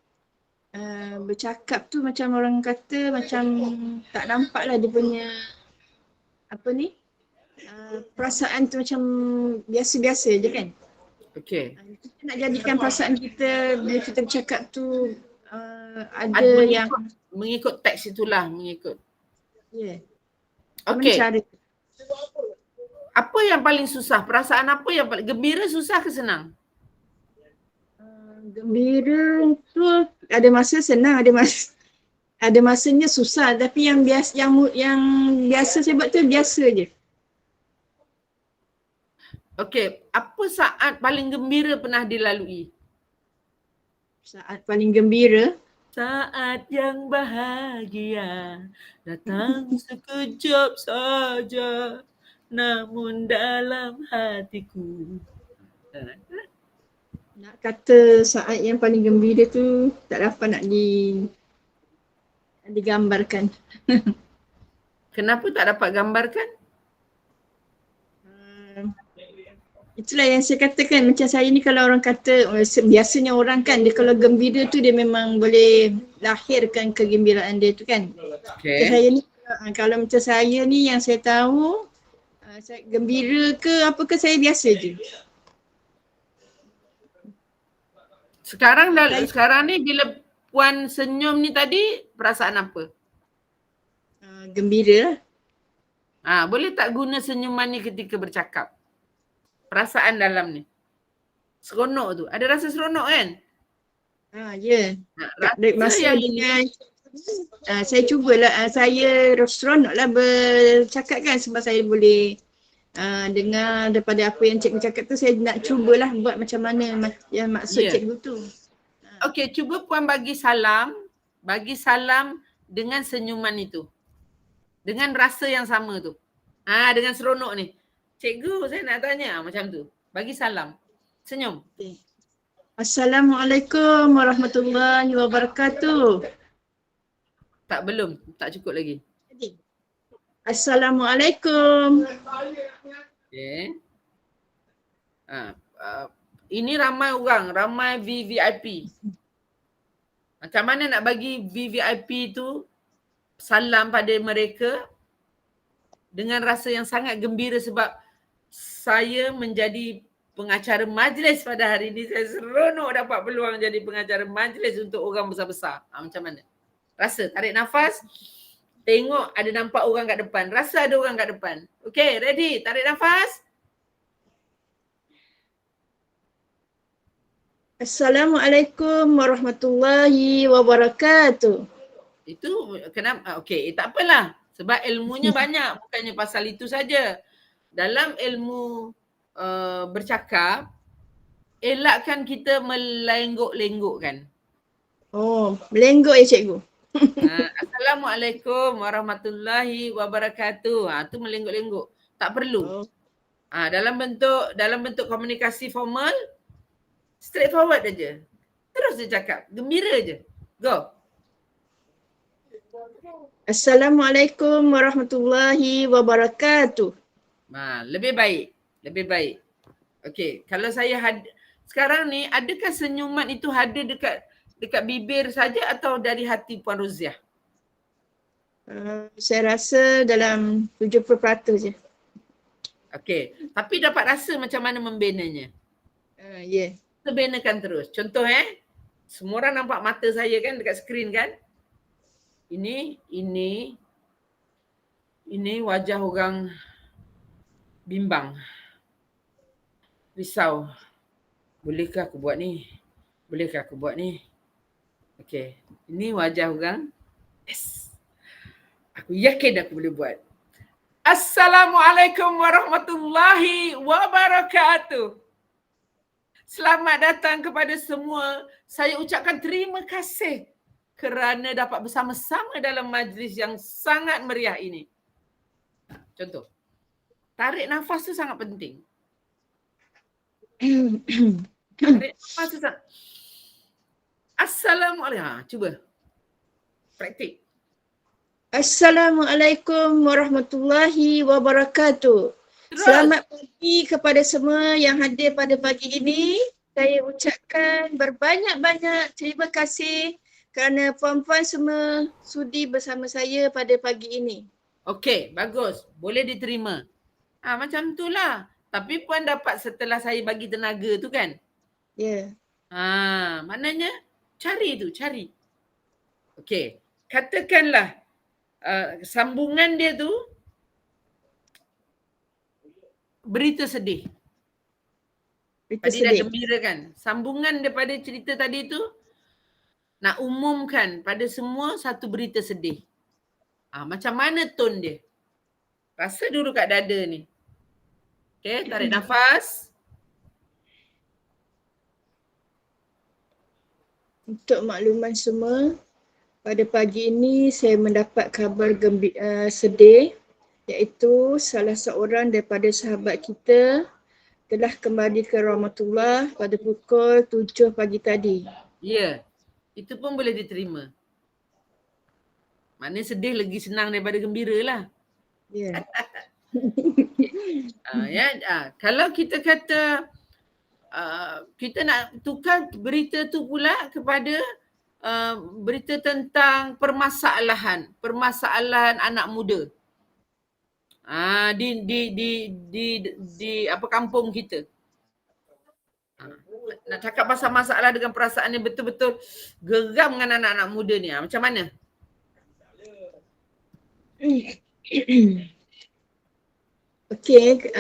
bercakap tu macam orang kata macam tak nampak lah dia punya perasaan tu macam biasa-biasa je kan. Okey. Kita nak jadikan perasaan kita bila kita bercakap tu ada yang mengikut teks itulah, mengikut. Ya. Okey. Apa yang paling susah? Perasaan apa yang paling gembira, susah ke senang? Gembira tu ada masa senang, ada masanya susah, tapi yang biasa saya buat tu biasa je. Okey, apa saat paling gembira pernah dilalui? Saat paling gembira? Saat yang bahagia datang sekejap saja, namun dalam hatiku Nak kata saat yang paling gembira tu tak dapat nak digambarkan. Kenapa tak dapat gambarkan? Itulah yang saya katakan, macam saya ni kalau orang kata, biasanya orang kan dia kalau gembira tu dia memang boleh lahirkan kegembiraan dia tu kan. Macam saya ni, kalau macam saya ni yang saya tahu, saya gembira ke apa ke saya biasa je. Sekarang ni bila Puan senyum ni tadi, perasaan apa? Gembira lah. Boleh tak guna senyuman ni ketika bercakap? Perasaan dalam ni. Seronok tu. Ada rasa seronok kan? Ya. Rasa yang dengan saya cubalah, saya seronok lah bercakap kan sebab saya boleh dengar daripada apa yang cikgu cakap tu, saya nak cubalah buat macam mana yang maksud cikgu tu. Okey, cuba Puan bagi salam dengan senyuman itu. Dengan rasa yang sama tu. Dengan seronok ni. Cikgu, saya nak tanya macam tu. Bagi salam. Senyum. Assalamualaikum warahmatullahi wabarakatuh. Tak, belum. Tak cukup lagi. Assalamualaikum. Okay. Ini ramai orang, ramai VVIP. Macam mana nak bagi VVIP tu salam pada mereka dengan rasa yang sangat gembira sebab saya menjadi pengacara majlis pada hari ini. Saya seronok dapat peluang jadi pengacara majlis untuk orang besar-besar. Macam mana? Rasa, tarik nafas. Tengok ada nampak orang kat depan. Rasa ada orang kat depan. Okay, ready? Tarik nafas. Assalamualaikum warahmatullahi wabarakatuh. Itu kenapa? Okay, tak apalah. Sebab ilmunya banyak. Bukannya pasal itu saja. Dalam ilmu bercakap, elakkan kita melenggok-lenggokkan. Melenggok ya cikgu. Assalamualaikum warahmatullahi wabarakatuh. Tu melenggok-lenggok. Tak perlu. Dalam bentuk komunikasi formal, straightforward aja. Terus dia cakap, gembira je. Go. Assalamualaikum warahmatullahi wabarakatuh. Lebih baik. Okey, kalau saya sekarang ni, adakah senyuman itu ada dekat bibir saja atau dari hati Puan Roziah? Saya rasa dalam 70% je. Okey, tapi dapat rasa macam mana membenanya? Ya. Kita benakan terus. Contoh semua orang nampak mata saya kan dekat skrin kan? Ini wajah orang bimbang. Risau. Bolehkah aku buat ni? Okey. Ini wajah orang. Yes. Aku yakin aku boleh buat. Assalamualaikum warahmatullahi wabarakatuh. Selamat datang kepada semua. Saya ucapkan terima kasih kerana dapat bersama-sama dalam majlis yang sangat meriah ini. Contoh. Tarik nafas tu sangat penting. Tarik nafas tu sangat. Assalamualaikum. Cuba. Praktik. Assalamualaikum warahmatullahi wabarakatuh. Terus. Selamat pagi kepada semua yang hadir pada pagi ini. Saya ucapkan berbanyak-banyak terima kasih kerana puan-puan semua sudi bersama saya pada pagi ini. Okey, bagus. Boleh diterima. Macam itulah. Tapi puan dapat setelah saya bagi tenaga tu kan? Ya. Maknanya cari. Okey. Katakanlah sambungan dia tu berita sedih. Tadi dah gembira kan? Sambungan daripada cerita tadi tu nak umumkan pada semua satu berita sedih. Macam mana tone dia? Rasa dulu kat dada ni. Okay, tarik nafas. Untuk makluman semua, pada pagi ini saya mendapat kabar sedih, iaitu salah seorang daripada sahabat kita telah kembali ke rahmatullah pada pukul 7 pagi tadi. Ya, itu pun boleh diterima. Maknanya sedih lagi senang daripada gembira lah. Ya. Kalau kita kata kita nak tukar berita tu pula kepada berita tentang permasalahan anak muda. Di apa kampung kita. Nak cakap pasal masalah dengan perasaan yang betul-betul geram dengan anak-anak muda ni. Macam mana? Okey,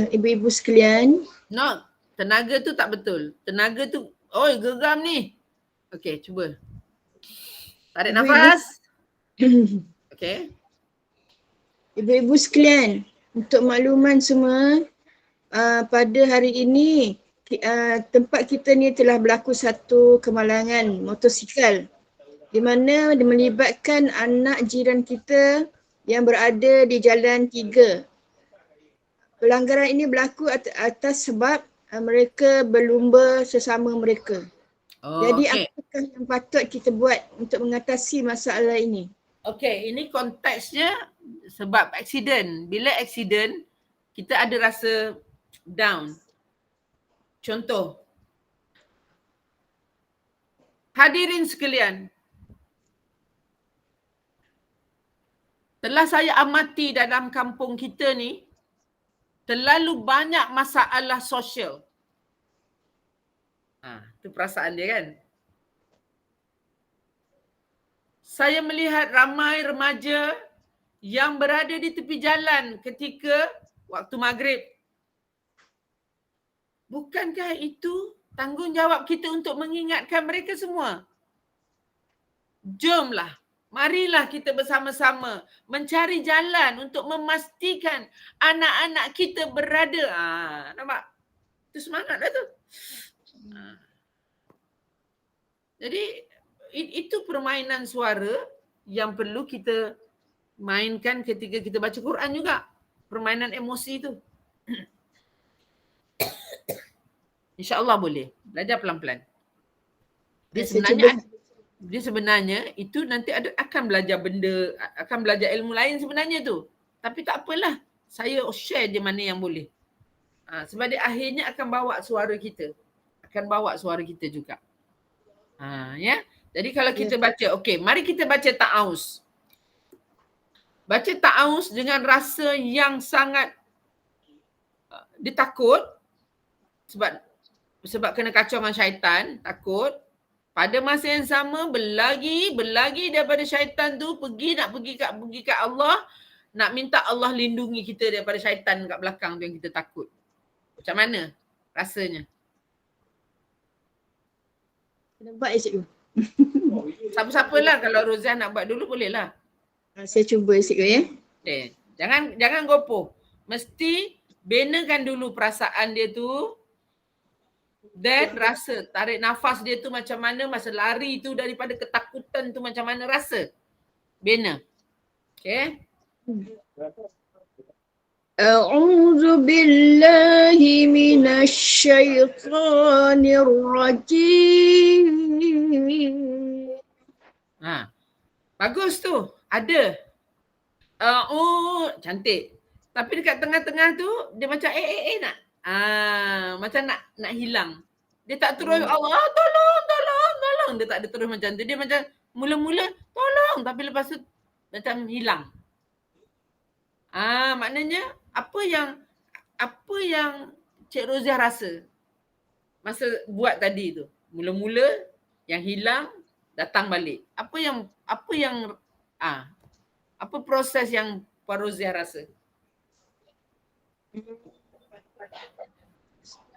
ibu-ibu sekalian. No, tenaga tu tak betul. Tenaga tu, geram ni. Okey, cuba. Tarik nafas. Okey. Ibu-ibu sekalian, untuk makluman semua, pada hari ini tempat kita ni telah berlaku satu kemalangan motosikal di mana melibatkan anak jiran kita yang berada di Jalan 3. Pelanggaran ini berlaku atas sebab mereka berlumba sesama mereka. Jadi apakah yang patut kita buat untuk mengatasi masalah ini? Okey, ini konteksnya sebab aksiden. Bila aksiden, kita ada rasa down. Contoh, hadirin sekalian, telah saya amati dalam kampung kita ni, terlalu banyak masalah sosial. Itu perasaan dia kan. Saya melihat ramai remaja yang berada di tepi jalan ketika waktu maghrib. Bukankah itu tanggungjawab kita untuk mengingatkan mereka semua? Jomlah, marilah kita bersama-sama mencari jalan untuk memastikan anak-anak kita berada. Nampak? Itu semangat lah tu. Jadi itu permainan suara yang perlu kita mainkan ketika kita baca Quran juga. Permainan emosi tu. InsyaAllah boleh. Belajar pelan-pelan. Dia sebenarnya itu nanti akan belajar ilmu lain sebenarnya tu. Tapi tak apalah. Saya share je mana yang boleh. Sebab dia akhirnya akan bawa suara kita. Akan bawa suara kita juga. Ya. Jadi kalau kita baca, okey, mari kita baca ta'awuz. Baca ta'awuz dengan rasa yang sangat ditakut sebab kena kacau dengan syaitan, takut. Pada masa yang sama berlagi daripada syaitan tu, nak pergi kat Allah, nak minta Allah lindungi kita daripada syaitan kat belakang tu yang kita takut. Macam mana rasanya? Kena buat cikgu. Siapa-siapa lah, kalau Roziah nak buat dulu boleh lah. Saya cuba cikgu ya. Okay. Jangan gopoh. Mesti benakan dulu perasaan dia tu. Dan rasa, tarik nafas dia tu macam mana, masa lari tu daripada ketakutan tu macam mana rasa. Bina. Okay. A'udzu billahi minasy syaithanir rajim. Bagus tu. Ada. Cantik. Tapi dekat tengah-tengah tu dia macam nak. Macam nak hilang. Dia tak terus Allah tolong. Dia tak ada terus macam tu. Dia macam mula-mula tolong tapi lepas tu macam hilang. Maknanya apa yang Cik Roziah rasa masa buat tadi tu. Mula-mula yang hilang datang balik. Apa proses yang Puan Roziah rasa?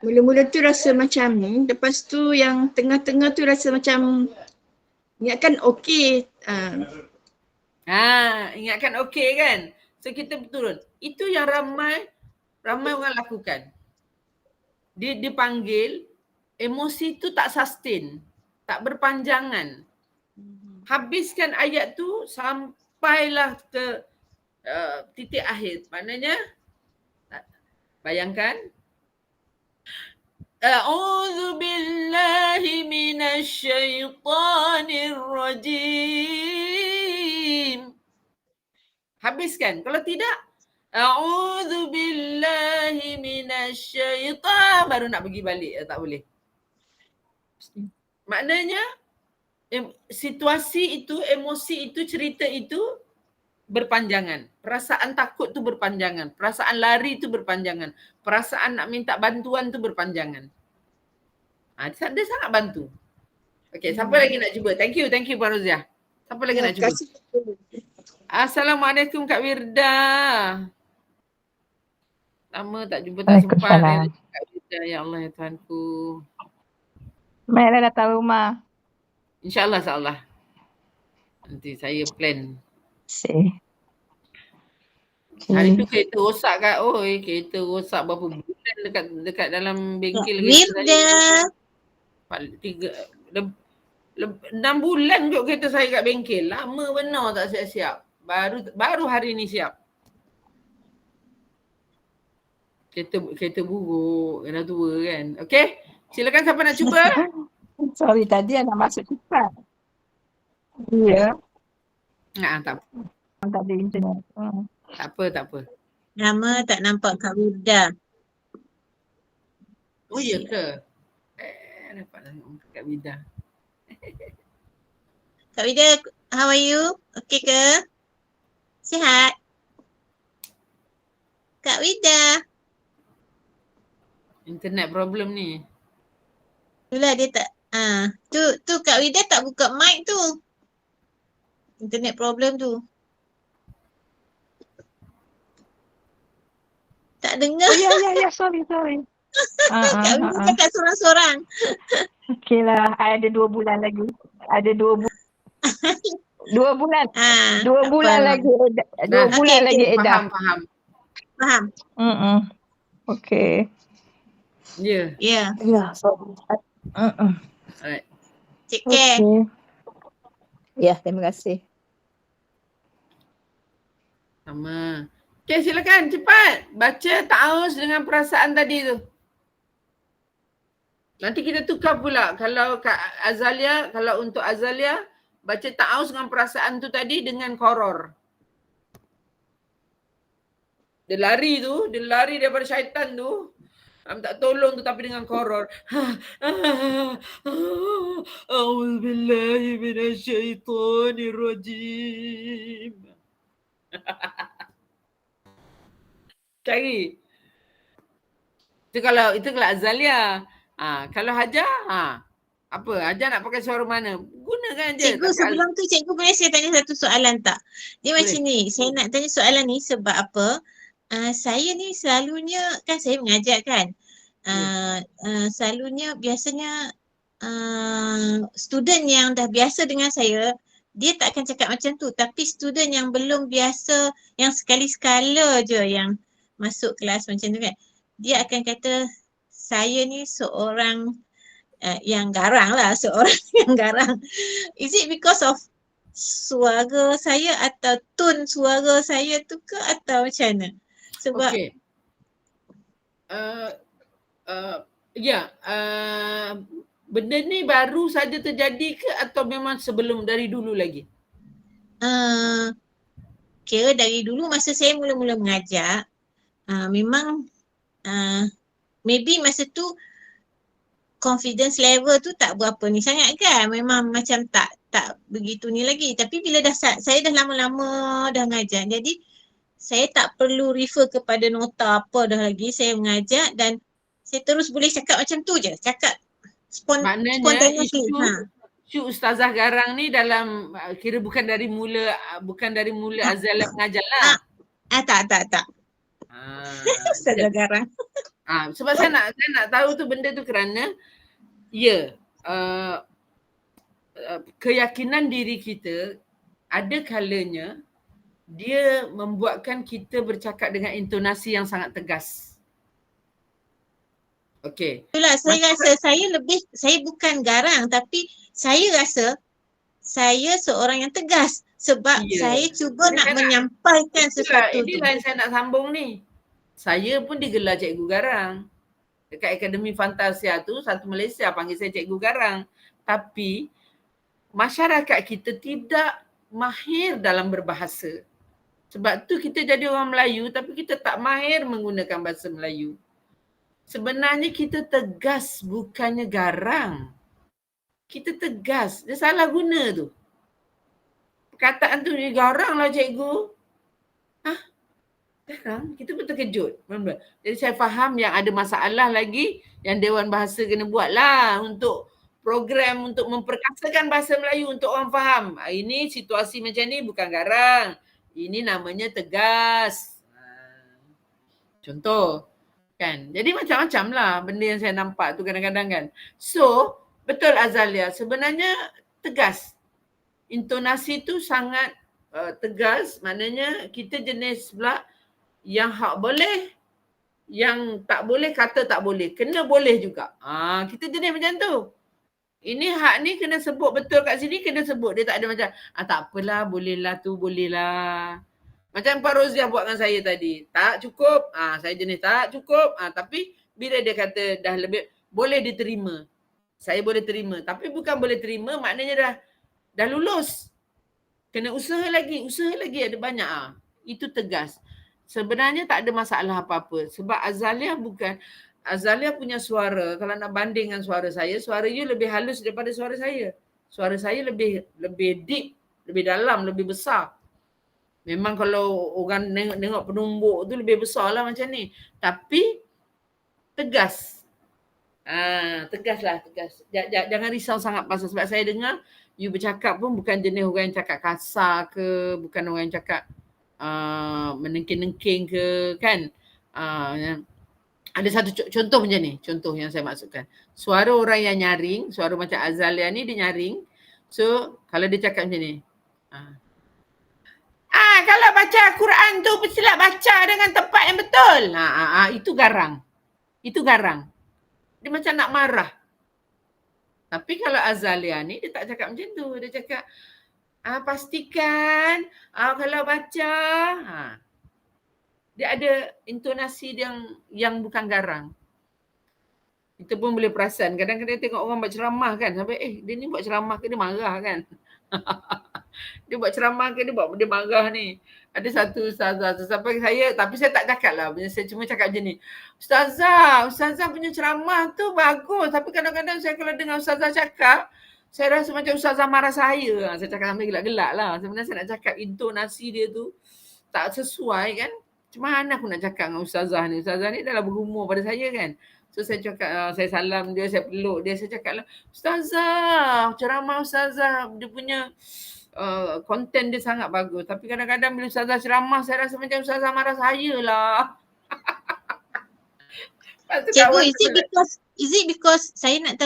Mula-mula tu rasa macam ni, lepas tu yang tengah-tengah tu rasa macam ingatkan okey. Ingatkan okey kan? So kita turun. Itu yang ramai orang lakukan. Dia dipanggil, emosi tu tak sustain, tak berpanjangan. Habiskan ayat tu sampailah ke titik akhir. Maknanya bayangkan A'udzu billahi minasy syaithanir rajim. Habiskan. Kalau tidak, a'udzu billahi minasy syaitan, baru nak pergi balik. Tak boleh. Maknanya situasi itu, emosi itu, cerita itu berpanjangan. Perasaan takut tu berpanjangan. Perasaan lari tu berpanjangan. Perasaan nak minta bantuan tu berpanjangan. Dia sangat bantu. Okey, siapa lagi nak cuba? Thank you Puan Roziah. Siapa lagi nak cuba? Assalamualaikum Kak Wirda. Lama tak jumpa, tak sempat. Kak Wirda, ya Allah ya Tuhanku. Mak dah datang rumah. InsyaAllah, insyaAllah. Nanti saya plan. Hari tu kereta rosak Kak. Kereta rosak berapa bulan dekat dalam bengkel kereta saya. 6 bulan kot kereta saya kat bengkel. Lama benar tak siap-siap. Baru hari ni siap. Kereta buruk, kena tua kan. Okey, silakan siapa nak cuba? Sorry, tadi nak masuk cepat. Ya. Tak apa. Tak ada internet. Tak apa. Lama tak nampak Kak Wirda. Oh ya ke? Nampak Kak Wirda. Kak Wirda, how are you? Okey ke? Sihat? Kak Wirda. Internet problem ni. Itulah dia tak. Tu Kak Wirda tak buka mic tu. Internet problem tu. Tak dengar. Oh ya, sorry. Kak Wirda cakap sorang-sorang. Okey lah, ada 2 bulan lagi. Ada 2 bulan. 2 bulan. 2 bulan lagi. 2 bulan lagi edah. Faham. Okey. Ya. Ya. Ya, sorry. Alright. Take care. Okay. Ya, terima kasih. Sama. Okey, silakan cepat. Baca ta'awuz dengan perasaan tadi tu. Nanti kita tukar pula. Kalau Kak Azalia, kalau untuk Azalia, baca ta'awuz dengan perasaan tu tadi dengan koror. Dia lari daripada syaitan tu. Tak tolong tu tapi dengan koror. A'udzubillahi minasyaitonir rajim. Cari. Itu kalau Azalia. Kalau Hajar, apa? Hajar nak pakai suara mana? Gunakan je. Cikgu, sebelum tu cikgu boleh saya tanya satu soalan tak? Dia boleh. Macam ni, saya nak tanya soalan ni sebab apa? Saya ni selalunya, kan saya mengajar kan? Selalunya biasanya student yang dah biasa dengan saya, dia tak akan cakap macam tu. Tapi student yang belum biasa, yang sekali-sekala je yang masuk kelas macam tu kan, dia akan kata saya ni seorang yang garang lah, seorang yang garang. Is it because of suara saya atau tone suara saya tu ke atau macam mana? Sebab benda ni baru saja terjadi ke atau memang sebelum dari dulu lagi? Kira dari dulu masa saya mula-mula mengajar, memang maybe masa tu confidence level tu tak berapa ni sangat kan, memang macam tak begitu ni lagi. Tapi bila saya dah lama-lama dah mengajar, jadi saya tak perlu refer kepada nota apa dah lagi. Saya mengajar dan saya terus boleh cakap macam tu je, cakap spontaneously. Isu Ustazah Garang ni dalam kira bukan dari mula Azalia mengajar lah. Tak. Ustazah Garang. Sebab saya nak tahu tu benda tu kerana keyakinan diri kita ada kalanya dia membuatkan kita bercakap dengan intonasi yang sangat tegas. Okey. Itulah saya rasa saya bukan garang tapi saya rasa saya seorang yang tegas sebab saya cuba nak menyampaikan sesuatu tu. Inilah yang saya nak sambung ni. Saya pun digelar cikgu garang. Dekat Akademi Fantasia tu, satu Malaysia panggil saya Cikgu Garang. Tapi masyarakat kita tidak mahir dalam berbahasa. Sebab tu kita jadi orang Melayu tapi kita tak mahir menggunakan bahasa Melayu. Sebenarnya kita tegas bukannya garang. Kita tegas. Dia salah guna tu. Perkataan tu dia garang lah cikgu. Hah? Garang? Kita pun terkejut. Jadi saya faham yang ada masalah lagi yang Dewan Bahasa kena buat lah untuk program untuk memperkasakan bahasa Melayu untuk orang faham. Ini situasi macam ni bukan garang. Ini namanya tegas. Contoh. Kan? Jadi macam-macam lah benda yang saya nampak tu kadang-kadang kan. So, betul Azalia. Sebenarnya tegas. Intonasi tu sangat tegas. Maknanya kita jenis pula yang hak boleh, yang tak boleh kata tak boleh. Kena boleh juga. Kita jenis macam tu. Ini hak ni kena sebut betul kat sini, kena sebut. Dia tak ada macam, tak apalah, bolehlah tu, bolehlah. Macam Pak Roziah buat dengan saya tadi. Tak cukup, saya jenis tak cukup. Tapi bila dia kata dah lebih, boleh diterima. Saya boleh terima. Tapi bukan boleh terima, maknanya dah lulus. Kena usaha lagi ada banyak. Itu tegas. Sebenarnya tak ada masalah apa-apa. Sebab Azalia punya suara, kalau nak banding dengan suara you lebih halus daripada suara saya. Suara saya lebih deep, lebih dalam, lebih besar. Memang kalau orang nengok penumbuk tu lebih besar lah macam ni. Tapi tegas. Tegaslah. Jangan risau sangat pasal sebab saya dengar you bercakap pun bukan jenis orang yang cakap kasar ke, bukan orang yang cakap menengking-nengking ke kan. Ada satu contoh macam ni, contoh yang saya maksudkan. Suara orang yang nyaring, suara macam Azalia ni dia nyaring. So, kalau dia cakap macam ni. Kalau baca Al-Quran tu mestilah baca dengan tepat yang betul. Itu garang. Itu garang. Dia macam nak marah. Tapi kalau Azalia ni dia tak cakap macam tu. Dia cakap, pastikan kalau baca. Dia ada intonasi yang bukan garang. Kita pun boleh perasan. Kadang-kadang tengok orang buat ceramah kan. Sampai dia ni buat ceramah ke dia marah kan. Dia buat ceramah ke dia marah ni. Ada satu ustazah sampai saya, tapi saya tak cakap lah. Saya cuma cakap macam ni. Ustazah punya ceramah tu bagus. Tapi kadang-kadang saya kalau dengar ustazah cakap, saya rasa macam ustazah marah saya. Saya cakap sampai gelak-gelak lah. Sebenarnya saya nak cakap intonasi dia tu tak sesuai kan. Macam mana aku nak cakap dengan ustazah ni? Ustazah ni dah berumur pada saya kan. So saya cakap, saya salam dia, saya peluk dia, saya cakap lah, ustazah, ceramah ustazah, dia punya konten dia sangat bagus. Tapi kadang-kadang bila ustazah ceramah, saya rasa macam ustazah marah saya lah. Cikgu, is it because saya nak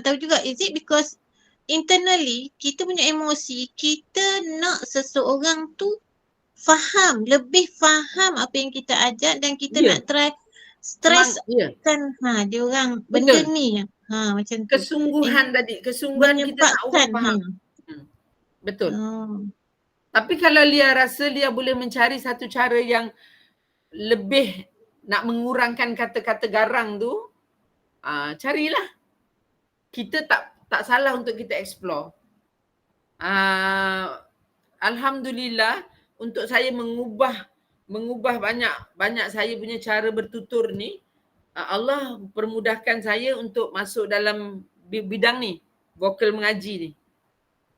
tahu juga, is it because internally kita punya emosi, kita nak seseorang tu lebih faham apa yang kita ajar dan kita nak try streskan dia orang benda ni. Macam tu. Kesungguhan tadi, kesungguhan kita nak orang faham. Betul. Tapi kalau Lia rasa Lia boleh mencari satu cara yang lebih nak mengurangkan kata-kata garang tu, carilah. Kita tak salah untuk kita explore. Alhamdulillah untuk saya mengubah banyak saya punya cara bertutur ni, Allah permudahkan saya untuk masuk dalam bidang ni, vokal mengaji ni.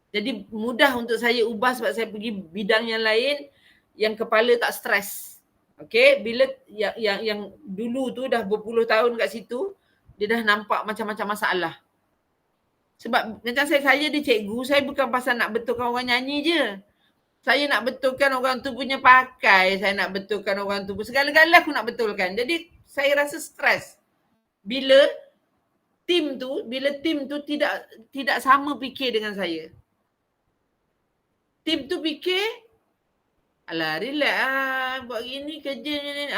Jadi mudah untuk saya ubah sebab saya pergi bidang yang lain yang kepala tak stres. Okey, bila yang dulu tu dah berpuluh tahun kat situ, dia dah nampak macam-macam masalah. Sebab macam saya di cikgu, saya bukan pasal nak betulkan orang nyanyi je. Saya nak betulkan orang tu punya pakai, saya nak betulkan orang tu, segala-gala aku nak betulkan. Jadi saya rasa stres. Bila tim tu tidak sama fikir dengan saya. Tim tu fikir, alah relax buat gini kerja ni.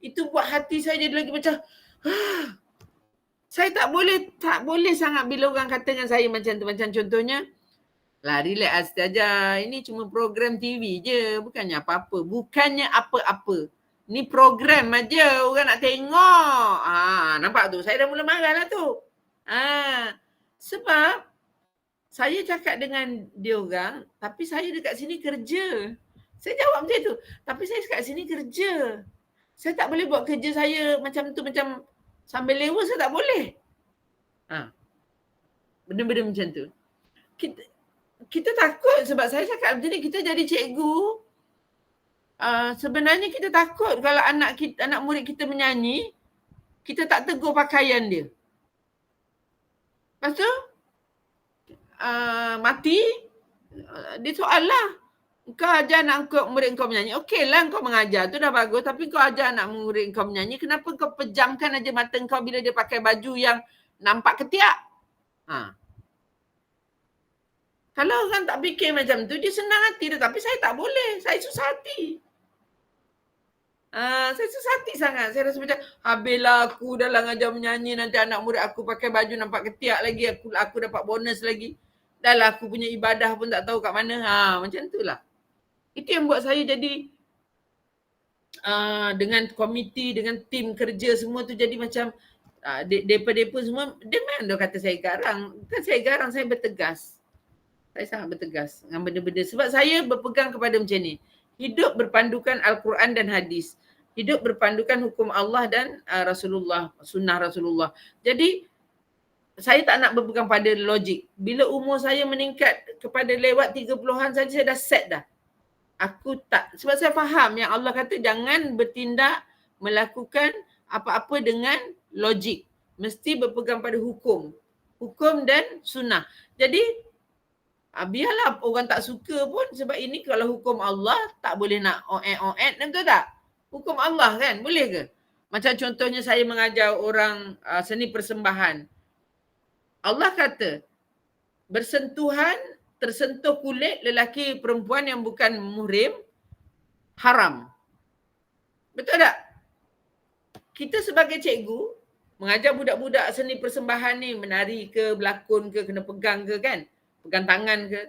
Itu buat hati saya jadi lagi macam saya tak boleh sangat bila orang kata dengan saya macam tu. Macam contohnya, lah relax saja. Ini cuma program TV je. Bukannya apa-apa. Ni program aja, orang nak tengok. Nampak tu? Saya dah mula marah lah tu. Sebab saya cakap dengan dia orang, tapi saya dekat sini kerja. Saya jawab macam tu. Tapi saya dekat sini kerja. Saya tak boleh buat kerja saya macam tu, macam sambil lewa saya tak boleh. Benda-benda macam tu. Kita takut sebab saya cakap macam ni, kita jadi cikgu. Sebenarnya kita takut kalau anak murid kita menyanyi, kita tak tegur pakaian dia. Lepas tu, mati, dia soal lah. Kau ajar anak murid kau menyanyi, okey lah kau mengajar tu dah bagus, tapi kau ajar anak murid kau menyanyi, kenapa kau pejamkan aja mata kau bila dia pakai baju yang nampak ketiak? Kalau orang tak fikir macam tu, dia senang hati dia, tapi saya tak boleh, saya susah hati. Saya susah hati sangat. Saya rasa macam habislah aku dalam ajar menyanyi, nanti anak murid aku pakai baju nampak ketiak lagi, aku dapat bonus lagi. Dah lah aku punya ibadah pun tak tahu kat mana. Macam tu lah. Itu yang buat saya jadi dengan komiti, dengan tim kerja semua tu jadi macam depa-depa semua, dia memang dia kata saya garang. Bukan saya garang, saya bertegas. Saya sangat bertegas dengan benda-benda. Sebab saya berpegang kepada macam ni. Hidup berpandukan Al-Quran dan hadis. Hidup berpandukan hukum Allah dan Rasulullah, sunnah Rasulullah. Jadi, saya tak nak berpegang pada logik. Bila umur saya meningkat kepada lewat 30-an saja, saya dah set dah. Aku tak, sebab saya faham yang Allah kata jangan bertindak, melakukan apa-apa dengan logik. Mesti berpegang pada hukum. Hukum dan sunnah. Jadi, biarlah orang tak suka pun, sebab ini kalau hukum Allah tak boleh nak oet-oet, betul tak? Hukum Allah kan, boleh ke? Macam contohnya saya mengajar orang seni persembahan. Allah kata, tersentuh kulit lelaki perempuan yang bukan muhrim, haram. Betul tak? Kita sebagai cikgu, mengajar budak-budak seni persembahan ni, menari ke, berlakon ke, kena pegang ke kan? Pegang tangan ke.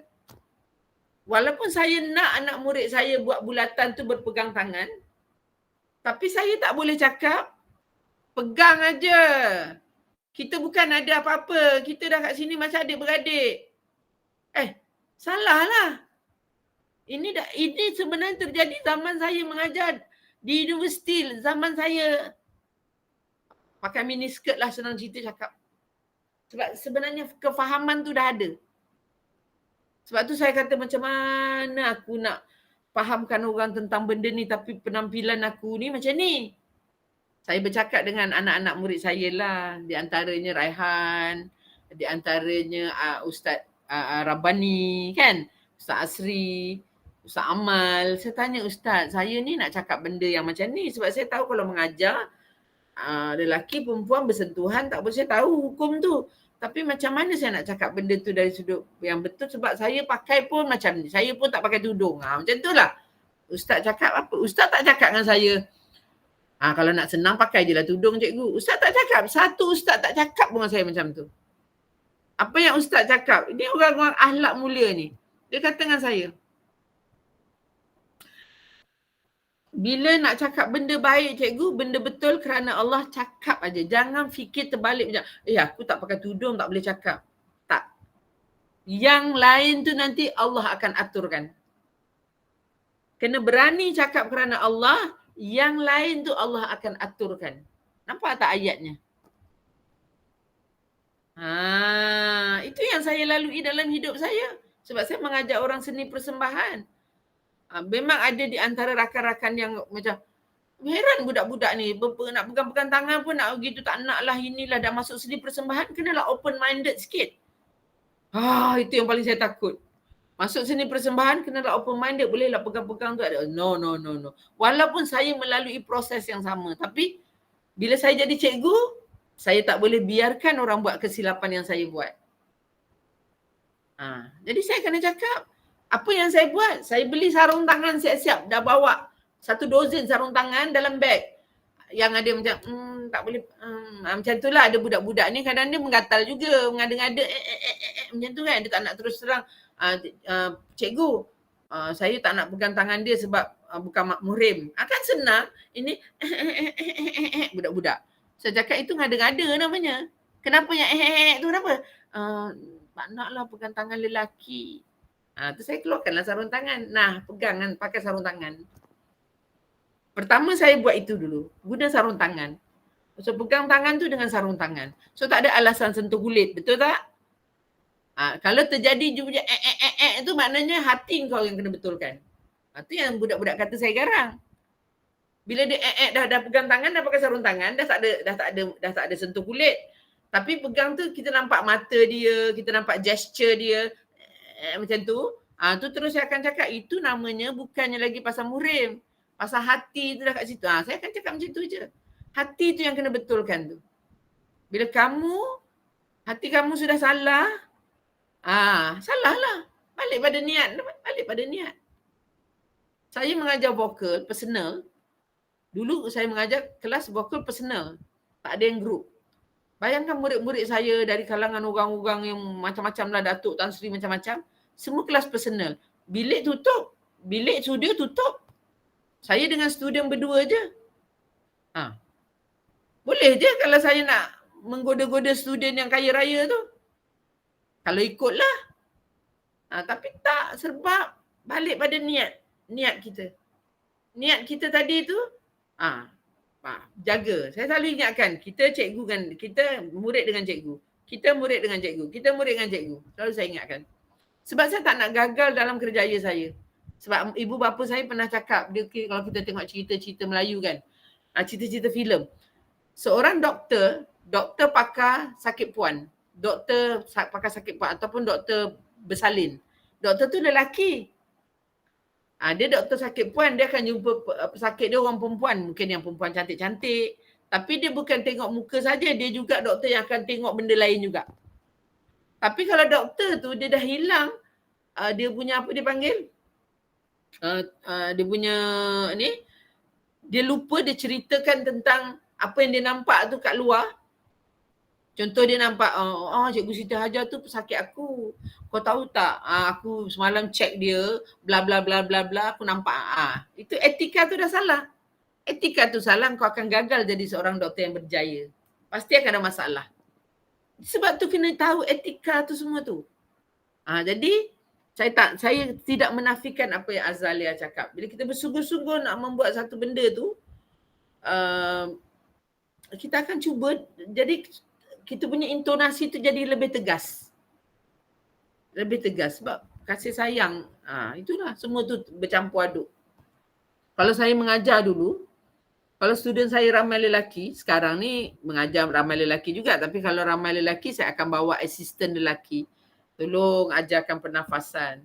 Walaupun saya nak anak murid saya buat bulatan tu berpegang tangan, tapi saya tak boleh cakap, pegang aja. Kita bukan ada apa-apa. Kita dah kat sini macam adik-beradik. Salah lah. Ini sebenarnya terjadi zaman saya mengajar di universiti. Zaman saya pakai miniskirt lah, senang cerita cakap. Sebab sebenarnya kefahaman tu dah ada. Sebab tu saya kata macam mana aku nak fahamkan orang tentang benda ni tapi penampilan aku ni macam ni. Saya bercakap dengan anak-anak murid saya lah. Di antaranya Raihan, di antaranya Ustaz Rabbani kan, Ustaz Asri, Ustaz Amal. Saya tanya Ustaz, saya ni nak cakap benda yang macam ni sebab saya tahu kalau mengajar lelaki perempuan bersentuhan tak boleh, saya tahu hukum tu. Tapi macam mana saya nak cakap benda tu dari sudut yang betul sebab saya pakai pun macam ni. Saya pun tak pakai tudung. Macam tu lah. Ustaz cakap apa? Ustaz tak cakap dengan saya, kalau nak senang pakai je lah tudung cikgu. Ustaz tak cakap. Satu ustaz tak cakap dengan saya macam tu. Apa yang ustaz cakap? Ini orang-orang akhlak mulia ni. Dia kata dengan saya, bila nak cakap benda baik cikgu, benda betul kerana Allah, cakap aja. Jangan fikir terbalik macam, aku tak pakai tudung tak boleh cakap. Tak. Yang lain tu nanti Allah akan aturkan. Kena berani cakap kerana Allah, yang lain tu Allah akan aturkan. Nampak tak ayatnya? Itu yang saya lalui dalam hidup saya. Sebab saya mengajar orang seni persembahan. Memang ada di antara rakan-rakan yang macam, heran budak-budak ni, nak pegang-pegang tangan pun nak begitu, tak nak lah, inilah dah masuk seni persembahan, kenalah open-minded sikit. Itu yang paling saya takut. Masuk seni persembahan, kenalah open-minded, bolehlah pegang-pegang tu ada. No. Walaupun saya melalui proses yang sama, tapi bila saya jadi cikgu, saya tak boleh biarkan orang buat kesilapan yang saya buat. Jadi saya kena cakap, apa yang saya buat? Saya beli sarung tangan siap-siap, dah bawa 1 dozen sarung tangan dalam beg. Yang ada macam, tak boleh, macam tu lah. Ada budak-budak ni kadang dia menggatal juga, mengada-ngada, macam tu kan. Dia tak nak terus terang, cikgu, saya tak nak pegang tangan dia sebab bukan muhrim. Kan senang. Ini budak-budak. Saya cakap itu ngada-ngada namanya. Kenapa yang tu kenapa? Tak naklah pegang tangan lelaki. Tu saya keluarkanlah sarung tangan. Nah, pegang kan, pakai sarung tangan. Pertama saya buat itu dulu. Guna sarung tangan. So pegang tangan tu dengan sarung tangan. So tak ada alasan sentuh kulit. Betul tak? Kalau terjadi dia tu maknanya hati kau yang kena betulkan. Tu yang budak-budak kata saya garang. Bila dia dah pegang tangan, dah pakai sarung tangan, dah tak ada sentuh kulit. Tapi pegang tu kita nampak mata dia, kita nampak gesture dia macam tu. Tu terus saya akan cakap itu namanya bukannya lagi pasal muhrim. Pasal hati tu dah kat situ. Saya akan cakap macam tu je. Hati tu yang kena betulkan tu. Bila hati kamu sudah salah, salah lah. Balik pada niat. Saya mengajar vokal personal. Dulu saya mengajar kelas vokal personal. Tak ada yang group. Bayangkan murid-murid saya dari kalangan orang-orang yang macam-macam lah, Datuk Tan Sri macam-macam. Semua kelas personal. Bilik tutup. Bilik studio tutup. Saya dengan student berdua je. Boleh je kalau saya nak menggoda-goda student yang kaya raya tu. Kalau ikutlah. Tapi tak, sebab balik pada niat kita. Niat kita tadi tu, jaga. Saya selalu ingatkan, kita cikgu kan, kita murid dengan cikgu. Kita murid dengan cikgu. Kita murid dengan cikgu. Selalu saya ingatkan. Sebab saya tak nak gagal dalam kerjaya saya. Sebab ibu bapa saya pernah cakap, dia kalau kita tengok cerita-cerita Melayu kan, cerita-cerita filem. Seorang doktor pakar sakit puan. Doktor pakar sakit puan ataupun doktor bersalin. Doktor tu lelaki. Dia doktor sakit puan, dia akan jumpa pesakit dia orang perempuan. Mungkin yang perempuan cantik-cantik. Tapi dia bukan tengok muka saja, dia juga doktor yang akan tengok benda lain juga. Tapi kalau doktor tu dia dah hilang, dia punya apa dia panggil? Dia punya dia lupa dia ceritakan tentang apa yang dia nampak tu kat luar. Contoh dia nampak, Cikgu Siti Hajar tu pesakit aku. Kau tahu tak, aku semalam check dia, bla bla bla bla bla, aku nampak. Itu etika tu dah salah. Etika tu salah, kau akan gagal jadi seorang doktor yang berjaya. Pasti akan ada masalah. Sebab tu kena tahu etika tu semua tu. Jadi saya tidak menafikan apa yang Azalia cakap. Bila kita bersungguh-sungguh nak membuat satu benda tu, kita akan cuba jadi kita punya intonasi tu jadi lebih tegas. Lebih tegas sebab kasih sayang. Itulah semua tu bercampur aduk. Kalau saya mengajar dulu, kalau student saya ramai lelaki, sekarang ni mengajar ramai lelaki juga, tapi kalau ramai lelaki saya akan bawa assistant lelaki. Tolong ajarkan pernafasan.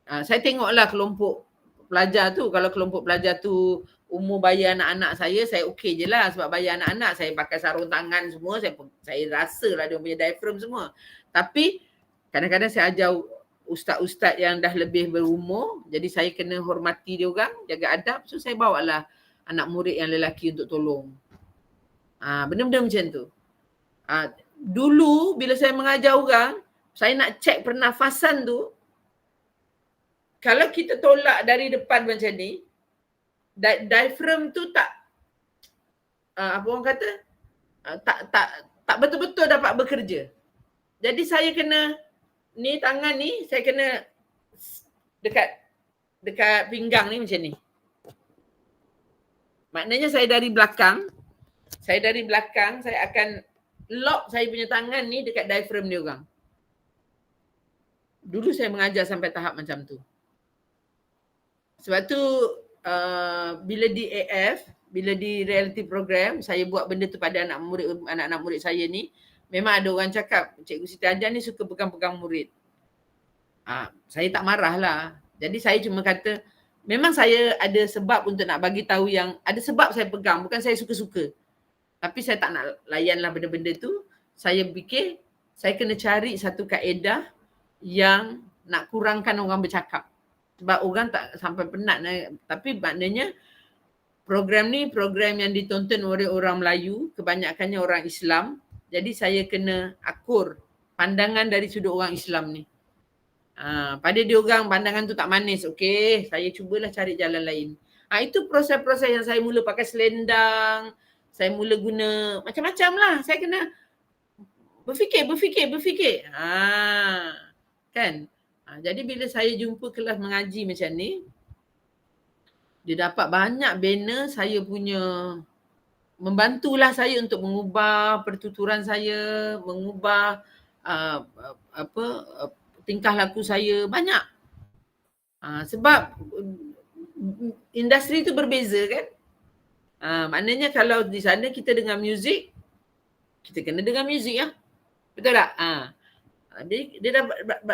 Saya tengoklah kelompok pelajar tu. Kalau kelompok pelajar tu umur bayar anak-anak saya okey je lah. Sebab bayar anak-anak, saya pakai sarung tangan semua. Saya rasa lah dia punya diaphragm semua. Tapi kadang-kadang saya ajar ustaz-ustaz yang dah lebih berumur. Jadi saya kena hormati dia orang, jaga adab. So saya bawa lah anak murid yang lelaki untuk tolong. Benda-benda macam tu. Dulu bila saya mengajar orang, saya nak cek pernafasan tu. Kalau kita tolak dari depan macam ni, diaphragm tu tak, apa orang kata, tak betul-betul dapat bekerja. Jadi saya kena, ni tangan ni, saya kena dekat pinggang ni macam ni. Maknanya saya dari belakang, saya akan lock saya punya tangan ni dekat diaphragm dia orang. Dulu saya mengajar sampai tahap macam tu. Sebab tu bila di AF, bila di reality program, saya buat benda tu pada anak-anak murid saya ni, memang ada orang cakap, Cikgu Siti Hajar ni suka pegang-pegang murid. Saya tak marah lah. Jadi saya cuma kata, memang saya ada sebab untuk nak bagi tahu yang, ada sebab saya pegang, bukan saya suka-suka. Tapi saya tak nak layanlah benda-benda tu. Saya fikir, saya kena cari satu kaedah yang nak kurangkan orang bercakap. Sebab orang tak sampai penat. Tapi maknanya program ni program yang ditonton oleh orang Melayu, kebanyakannya orang Islam. Jadi saya kena akur pandangan dari sudut orang Islam ni. Pada dia orang pandangan tu tak manis. Okey, saya cubalah cari jalan lain. Itu proses-proses yang saya mula pakai selendang. Saya mula guna macam-macam lah. Saya kena berfikir. Kan? Jadi bila saya jumpa kelas mengaji macam ni, dia dapat banyak banner saya punya, membantulah saya untuk mengubah pertuturan saya, mengubah tingkah laku saya banyak. Sebab industri tu berbeza kan. Maknanya kalau di sana kita dengar muzik, kita kena dengar muzik ya. Betul tak? Dia dah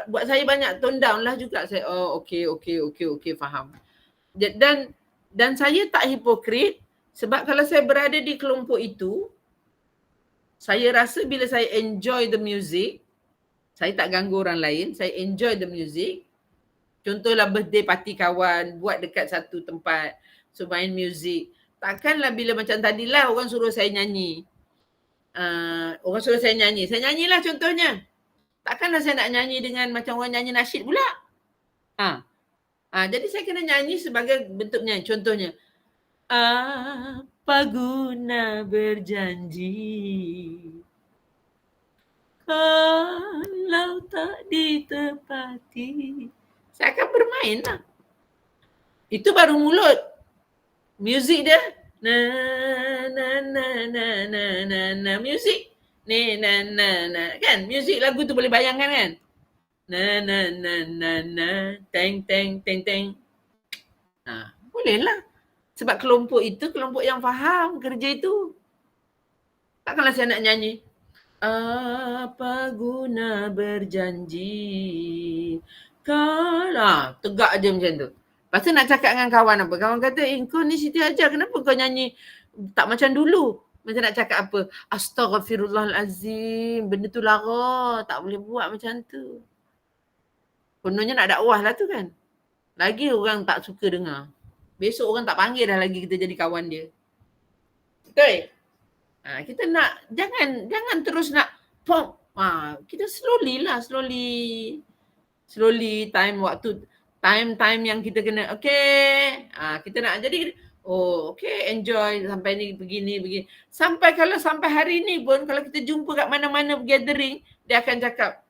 buat saya banyak tone down lah juga. Saya okey, faham. Dan saya tak hipokrit sebab kalau saya berada di kelompok itu, saya rasa bila saya enjoy the music, saya tak ganggu orang lain, saya enjoy the music. Contohlah birthday party kawan, buat dekat satu tempat, so main music. Takkanlah bila macam tadilah orang suruh saya nyanyi. Saya nyanyilah contohnya. Takkanlah saya nak nyanyi dengan macam orang nyanyi nasyid pula. Jadi saya kena nyanyi sebagai bentuk nyanyi. Contohnya, apa guna berjanji kalau tak ditepati. Saya akan bermain lah. Itu baru mulut. Muzik dia. Na. Muzik. Na. Kan? Muzik lagu tu boleh bayangkan kan? Na. Teng. Boleh lah. Sebab kelompok itu kelompok yang faham kerja itu. Takkanlah saya nak nyanyi. Apa guna berjanji kalau tegak je macam tu. Lepas tu nak cakap dengan kawan apa? Kawan kata, kau ni Siti Hajar, kenapa kau nyanyi tak macam dulu? Macam nak cakap apa? Astaghfirullahalazim, benda tu lara, tak boleh buat macam tu. Kononnya nak dakwah lah tu kan. Lagi orang tak suka dengar. Besok orang tak panggil dah lagi kita jadi kawan dia. Betul? Kita nak, jangan terus nak pop. Kita slowly time waktu, time yang kita kena, kita nak jadi, enjoy sampai ni begini. Sampai hari ni pun, kalau kita jumpa kat mana-mana gathering, dia akan cakap,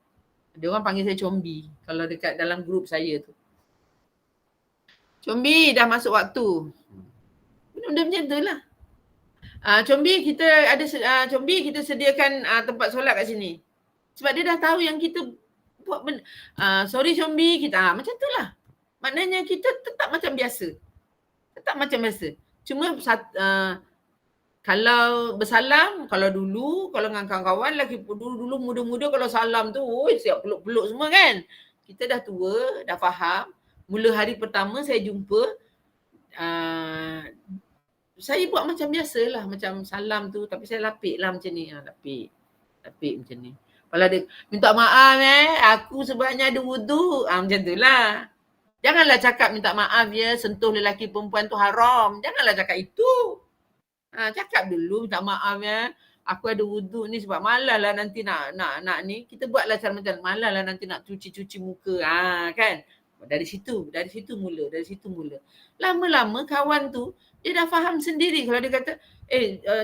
dia orang panggil saya Combi kalau dekat dalam grup saya tu. Combi dah masuk waktu. Benda macam tu lah. Combi kita sediakan tempat solat kat sini. Sebab dia dah tahu yang kita buat benda. Sorry Combi, kita macam tu lah. Maknanya kita tetap macam biasa. Cuma kalau bersalam, kalau dengan kawan-kawan lagi dulu muda-muda kalau salam tu, siap peluk-peluk semua kan. Kita dah tua, dah faham. Mula hari pertama saya jumpa, saya buat macam biasalah, macam salam tu, tapi saya lapik lah macam ni. Lapik macam ni. Kalau dia minta maaf aku sebabnya ada wudu, macam tu lah. Janganlah cakap minta maaf sentuh lelaki perempuan tu haram. Janganlah cakap itu. Cakap dulu minta maaf aku ada wudu ni sebab malas lah nanti nak ni. Kita buatlah cara macam malas lah nanti nak cuci muka. Kan? Dari situ mula. Lama-lama kawan tu dia dah faham sendiri. Kalau dia kata,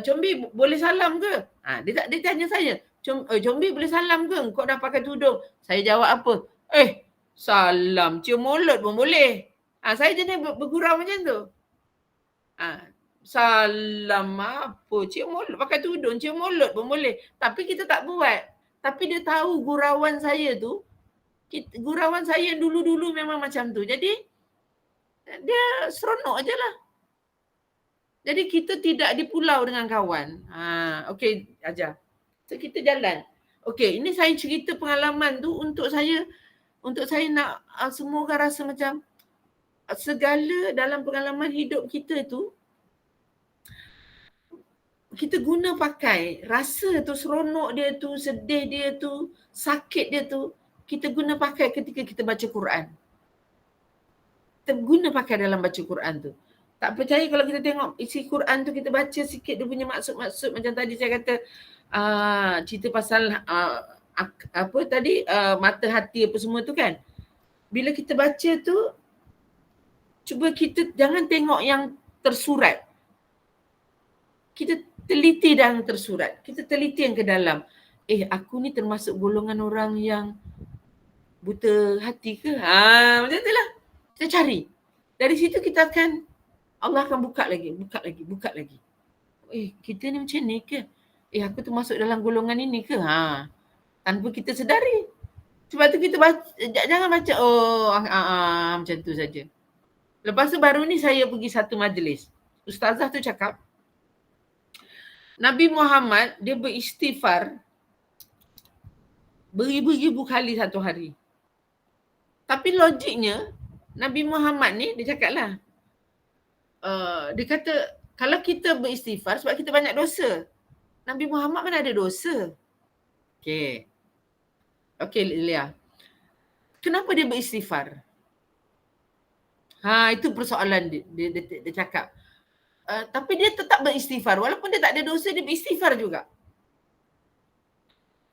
Combi boleh salam ke? Dia tanya saya, Combi boleh salam ke? Kau dah pakai tudung. Saya jawab apa? Salam, cium mulut pun boleh. Saya jenis bergurau macam tu. Salam apa? Cium mulut, pakai tudung, cium mulut pun boleh. Tapi kita tak buat. Tapi dia tahu gurauan saya tu. Gurauan saya dulu-dulu memang macam tu. Jadi, dia seronok je lah. Jadi kita tidak di pulau dengan kawan. Okey, ajar. So kita jalan. Okey, ini saya cerita pengalaman tu untuk saya nak semua orang rasa macam segala dalam pengalaman hidup kita tu, kita guna pakai. Rasa tu, seronok dia tu, sedih dia tu, sakit dia tu, kita guna pakai ketika kita baca Quran. Kita guna pakai dalam baca Quran tu. Tak percaya kalau kita tengok isi Quran tu, kita baca sikit dia punya maksud-maksud. Macam tadi saya kata, cerita pasal mata hati apa semua tu kan. bila kita baca tu, cuba kita jangan tengok yang tersurat. Kita teliti yang tersurat. Kita teliti yang ke dalam. Aku ni termasuk golongan orang yang buta hati ke? Macam tu lah. Kita cari. Dari situ kita akan, Allah akan buka lagi. Kita ni macam ni ke? Aku termasuk dalam golongan ini ke? Tanpa kita sedari. Sebab tu kita baca, jangan baca, macam tu saja. Lepas tu baru ni saya pergi satu majlis. Ustazah tu cakap, Nabi Muhammad dia beristighfar beribu-ribu kali satu hari. Tapi logiknya Nabi Muhammad ni dia cakap lah, dia kata kalau kita beristighfar sebab kita banyak dosa. Nabi Muhammad mana ada dosa? Okey Lia. Kenapa dia beristighfar? Itu persoalan dia cakap. Tapi dia tetap beristighfar. Walaupun dia tak ada dosa, dia beristighfar juga.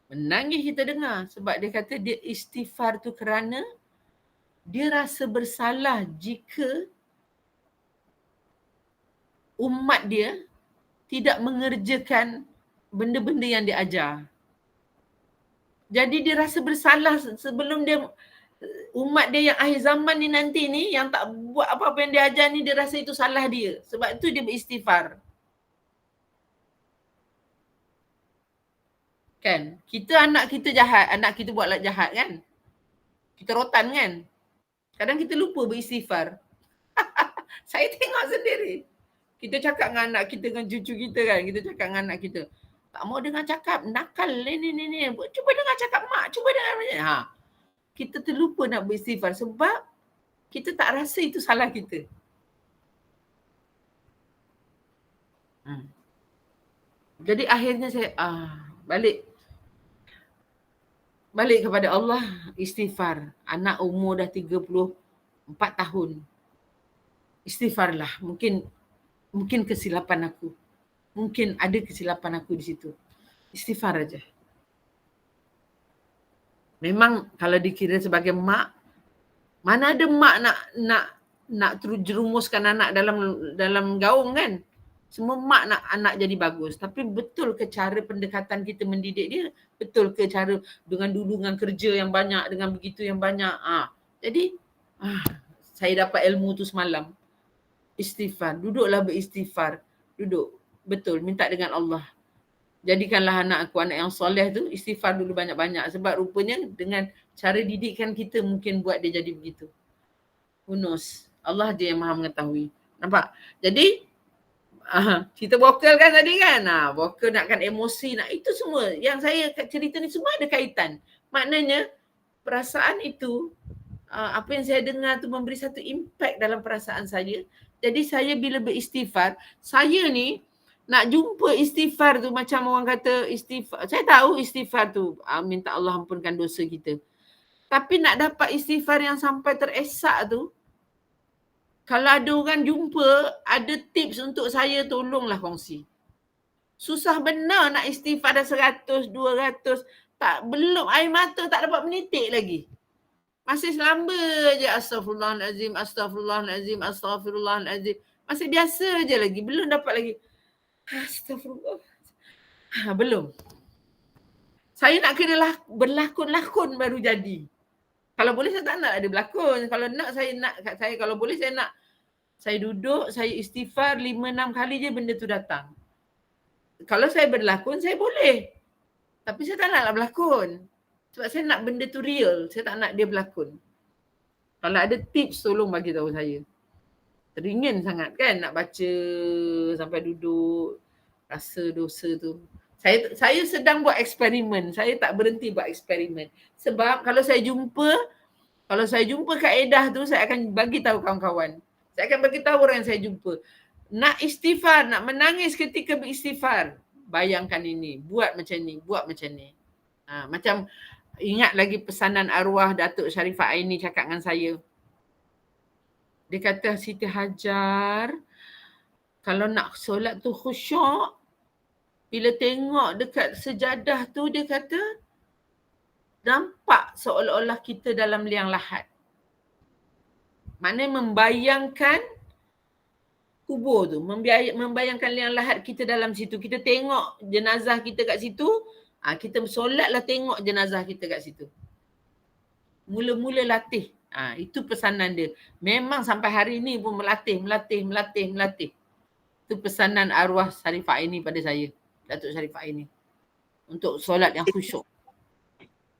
Menangis kita dengar. Sebab dia kata dia istighfar tu kerana dia rasa bersalah jika umat dia tidak mengerjakan benda-benda yang dia ajar. Jadi dia rasa bersalah sebelum dia, umat dia yang akhir zaman ni nanti ni, yang tak buat apa-apa yang dia ajar ni, dia rasa itu salah dia. Sebab itu dia beristighfar. Kan? Kita anak kita jahat, anak kita buat jahat kan? Kita rotan kan? Kadang kita lupa beristighfar. Saya tengok sendiri. Kita cakap dengan anak kita, dengan cucu kita kan? Kita cakap dengan anak kita. Tak mau dengar cakap, nakal ni. Cuba dengar cakap mak, cuba dengar. Kita terlupa nak beristighfar sebab kita tak rasa itu salah kita. Jadi akhirnya saya balik kepada Allah, istighfar. Anak umur dah 34 tahun. Istighfarlah. Mungkin kesilapan aku. Mungkin ada kesilapan aku di situ. Istighfar aja. Memang kalau dikira sebagai mak, mana ada mak nak jerumuskan anak dalam gaung kan? Semua mak nak anak jadi bagus. Tapi betul ke cara pendekatan kita mendidik dia? Betul ke cara dengan kerja yang banyak, dengan begitu yang banyak? Jadi saya dapat ilmu tu semalam. Istighfar. Duduklah beristighfar. Duduk. Betul. Minta dengan Allah. Jadikanlah anak aku anak yang soleh tu, istighfar dulu banyak-banyak. Sebab rupanya dengan cara didikan kita mungkin buat dia jadi begitu. Who knows? Allah je yang maha mengetahui. Nampak? Jadi, kita vokal kan tadi kan? Vokal nakkan emosi, itu semua. Yang saya cerita ni semua ada kaitan. Maknanya, perasaan itu, apa yang saya dengar tu memberi satu impact dalam perasaan saya. Jadi saya bila beristighfar, saya ni, nak jumpa istighfar tu macam orang kata istighfar. Saya tahu istighfar tu minta Allah ampunkan dosa kita. Tapi nak dapat istighfar yang sampai teresak tu, kalau ada orang jumpa, ada tips untuk saya, tolonglah kongsi. Susah benar nak istighfar dah 100, 200. Belum air mata tak dapat menitik lagi. Masih selamba je astaghfirullahalazim, astaghfirullahalazim, astaghfirullahalazim. Masih biasa je lagi. Belum dapat lagi. Astagfirullah. Belum. Saya nak kena berlakon-lakon baru jadi. Kalau boleh saya tak nak ada berlakon. Kalau nak kalau boleh saya nak saya duduk, saya istighfar 5-6 kali je benda tu datang. Kalau saya berlakon saya boleh. Tapi saya tak nak berlakon. Sebab saya nak benda tu real. Saya tak nak dia berlakon. Kalau ada tips tolong bagi tahu saya. Teringin sangat kan nak baca sampai duduk rasa dosa tu. Saya sedang buat eksperimen. Saya tak berhenti buat eksperimen. Sebab kalau saya jumpa kaedah tu, saya akan bagi tahu kawan-kawan. Saya akan bagi tahu orang yang saya jumpa. Nak istighfar, nak menangis ketika beristighfar. Bayangkan ini, buat macam ni, buat macam ni. Macam ingat lagi pesanan arwah Datuk Sharifah Aini cakap dengan saya. Dia kata, Siti Hajar, kalau nak solat tu khusyuk, bila tengok dekat sejadah tu, dia kata, nampak seolah-olah kita dalam liang lahat. Maknanya membayangkan kubur tu, membayangkan liang lahat kita dalam situ. Kita tengok jenazah kita kat situ, kita solatlah tengok jenazah kita kat situ. Mula-mula latih. Itu pesanan dia. Memang sampai hari ni pun melatih. Itu pesanan arwah Syarifah Aini pada saya, Datuk Syarifah Aini, untuk solat yang khusyuk.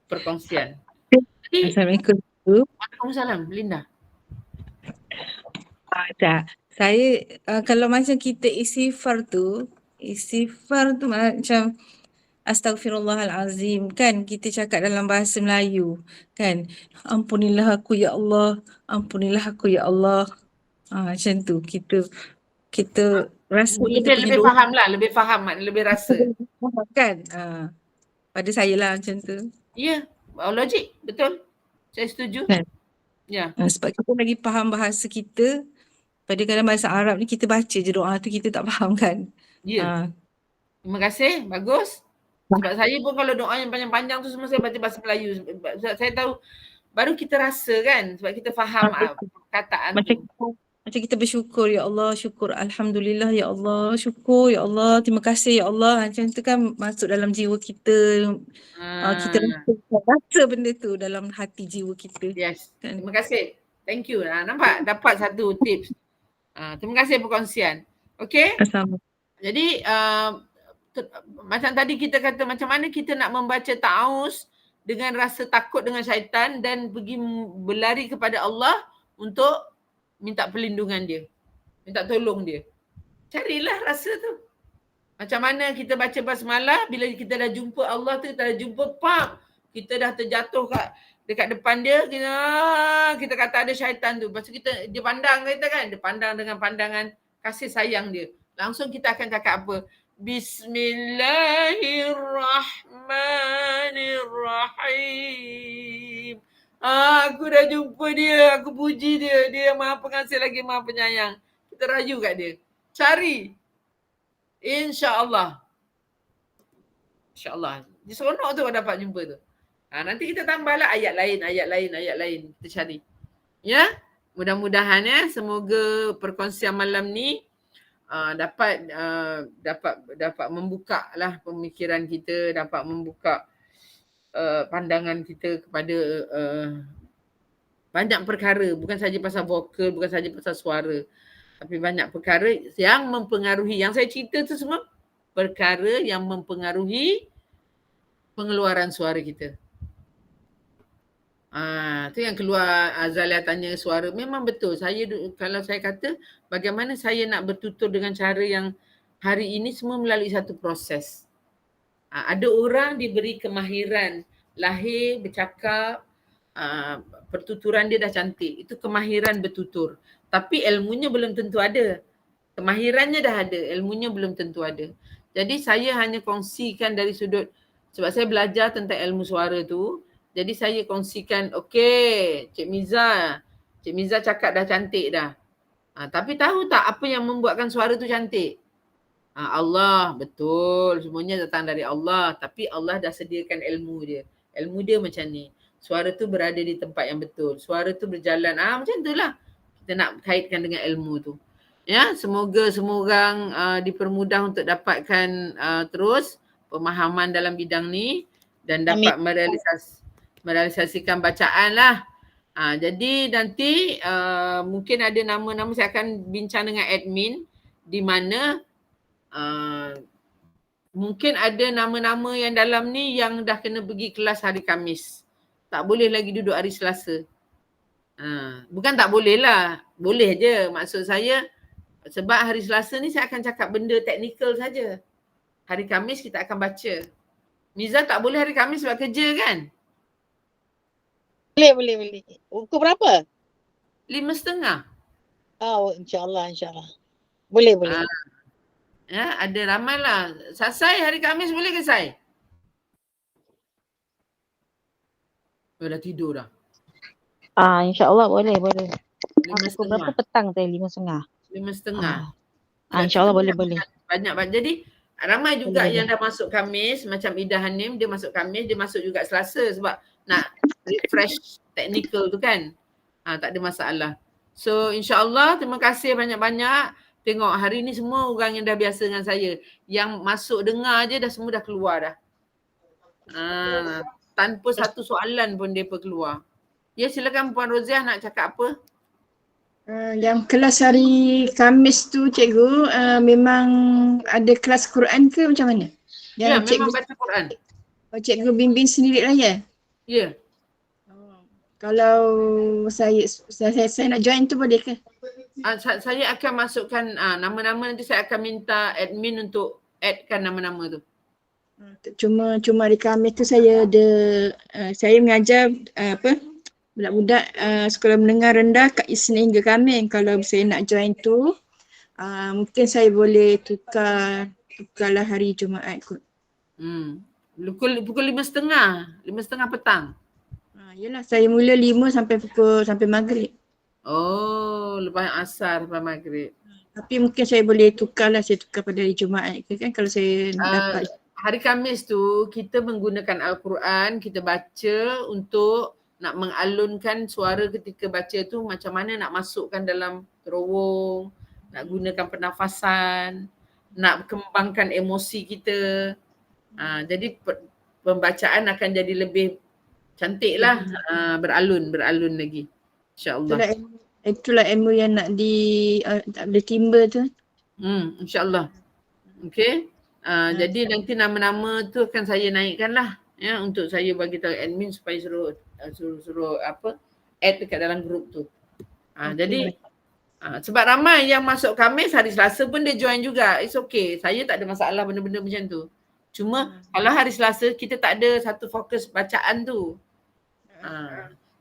Perkongsian. Assalamualaikum. Waalaikumsalam, Linda. Saya kalau macam kita istighfar tu macam Astaghfirullahalazim kan, kita cakap dalam bahasa Melayu kan, ampunilah aku ya Allah, ampunilah aku ya Allah. Macam tu kita rasa lebih faham lah, lebih faham, lebih rasa kan. Pada saya lah macam tu. Ya, logik, betul. Saya setuju. Kan? Ya. Sebab kita lagi faham bahasa kita. Pada dalam bahasa Arab ni kita baca je doa tu, kita tak faham kan. Ya. Terima kasih, bagus. Sebab saya pun kalau doa yang panjang-panjang tu semua saya baca bahasa Melayu. Saya tahu, baru kita rasa kan, sebab kita faham perkataan tu. Macam kita bersyukur, ya Allah, syukur, Alhamdulillah, ya Allah, syukur, ya Allah, terima kasih, ya Allah. Macam tu kan masuk dalam jiwa kita. Kita rasa benda tu dalam hati jiwa kita. Yes, terima kasih. Thank you. Nampak? Dapat satu tips. Terima kasih perkongsian. Okay? Jadi, macam tadi kita kata macam mana kita nak membaca ta'awuz dengan rasa takut dengan syaitan dan pergi berlari kepada Allah untuk minta perlindungan dia. Minta tolong dia. Carilah rasa tu. Macam mana kita baca basmalah, bila kita dah jumpa Allah tu, kita dah jumpa, kita dah terjatuh dekat depan dia, kita kata ada syaitan tu. Lepas tu dia pandang kita kan, dia pandang dengan pandangan kasih sayang dia. Langsung kita akan cakap apa? Bismillahirrahmanirrahim. Aku dah jumpa dia, aku puji dia. Dia Maha Pengasih lagi Maha Penyayang. Kita rayu kat dia. Cari. InsyaAllah. InsyaAllah. Dia seronok tu dapat jumpa tu. Nanti kita tambahlah ayat lain. Kita cari. Ya? Mudah-mudahan semoga perkongsian malam ni dapat membuka lah pemikiran kita, dapat membuka pandangan kita kepada banyak perkara, bukan saja pasal vokal, bukan saja pasal suara, tapi banyak perkara yang mempengaruhi. Yang saya cerita tu semua perkara yang mempengaruhi pengeluaran suara kita. Tu yang keluar Azalia tanya suara. Memang betul. Kalau saya kata bagaimana saya nak bertutur dengan cara yang hari ini semua melalui satu proses. Ada orang diberi kemahiran lahir, bercakap, pertuturan dia dah cantik. Itu kemahiran bertutur. Tapi ilmunya belum tentu ada. Kemahirannya dah ada, ilmunya belum tentu ada. Jadi saya hanya kongsikan dari sudut, sebab saya belajar tentang ilmu suara tu. Jadi saya kongsikan, okey, Cik Miza cakap dah cantik dah. Tapi tahu tak apa yang membuatkan suara tu cantik? Allah, betul. Semuanya datang dari Allah. Tapi Allah dah sediakan ilmu dia. Ilmu dia macam ni. Suara tu berada di tempat yang betul. Suara tu berjalan. Macam itulah. Kita nak kaitkan dengan ilmu tu. Ya, semoga semua orang dipermudah untuk dapatkan terus pemahaman dalam bidang ni dan dapat merealisasikan bacaan lah. Jadi nanti mungkin ada nama-nama, saya akan bincang dengan admin di mana mungkin ada nama-nama yang dalam ni yang dah kena pergi kelas hari Khamis. Tak boleh lagi duduk hari Selasa. Bukan tak boleh lah. Boleh je. Maksud saya sebab hari Selasa ni saya akan cakap benda teknikal saja. Hari Khamis kita akan baca. Miza tak boleh hari Khamis sebab kerja kan? Boleh. Pukul berapa? 5:30. InsyaAllah. Boleh. Ya, ada ramai lah. Sai hari Khamis boleh ke Sai? Dah tidur dah. InsyaAllah boleh. Pukul 5:30. berapa petang tadi? 5:30. 5:30. InsyaAllah boleh. Banyak. Jadi ramai juga Boleh. yang dah masuk Khamis, macam Ida Hanim, dia masuk Khamis, dia masuk juga Selasa sebab nak refresh technical tu kan. Tak ada masalah. So insya-Allah terima kasih banyak-banyak. Tengok hari ni semua orang yang dah biasa dengan saya. Yang masuk dengar je dah semua dah keluar dah. Tanpa satu soalan pun mereka keluar. Ya silakan Puan Roziah nak cakap apa? Yang kelas hari Khamis tu cikgu memang ada kelas Quran ke macam mana? Ya, Yang memang baca Quran. Cikgu bimbing sendiri lah ya? Ya. Kalau saya nak join tu boleh ke? Saya akan masukkan nama-nama, nanti saya akan minta admin untuk addkan nama-nama tu. Cuma hari Khamis tu saya ada saya mengajar budak-budak sekolah menengah rendah kat Isnin hingga Khamis. Kalau saya nak join tu mungkin saya boleh tukarlah hari Jumaat kot. Pukul 5.30 petang. Yelah saya mula 5 sampai maghrib. Oh, lepas asar lepas maghrib. Tapi mungkin saya boleh tukarlah, saya tukar pada hari Jumaat ke kan kalau saya dapat. Hari Khamis tu kita menggunakan Al-Quran, kita baca untuk nak mengalunkan suara ketika baca tu macam mana nak masukkan dalam terowong, nak gunakan pernafasan, nak kembangkan emosi kita. Jadi pembacaan akan jadi lebih cantik lah, beralun lagi. InsyaAllah. Itulah ilmu yang nak tak boleh timba tu. InsyaAllah. Okay. Jadi nanti nama-nama tu akan saya naikkan lah. Ya, untuk saya bagi tahu admin supaya suruh add dekat dalam grup tu. Jadi sebab ramai yang masuk Khamis, hari Selasa pun dia join juga. It's okay. Saya tak ada masalah benda-benda macam tu. Cuma kalau hari Selasa kita tak ada satu fokus bacaan tu.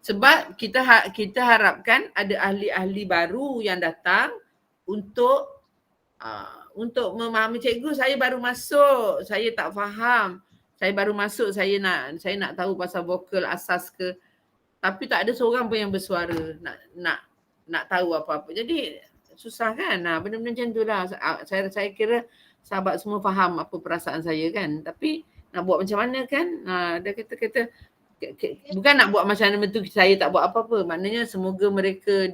Sebab kita harapkan ada ahli-ahli baru yang datang untuk memahami. Cikgu, saya baru masuk, saya tak faham. Saya baru masuk, saya nak tahu pasal vokal asas ke. Tapi tak ada seorang pun yang bersuara nak tahu apa-apa. Jadi susah kan? Benda-benda macam tu lah. Saya kira sahabat semua faham apa perasaan saya kan. Tapi nak buat macam mana kan? Dia kata bukan nak buat macam mana tu saya tak buat apa-apa. Maknanya semoga mereka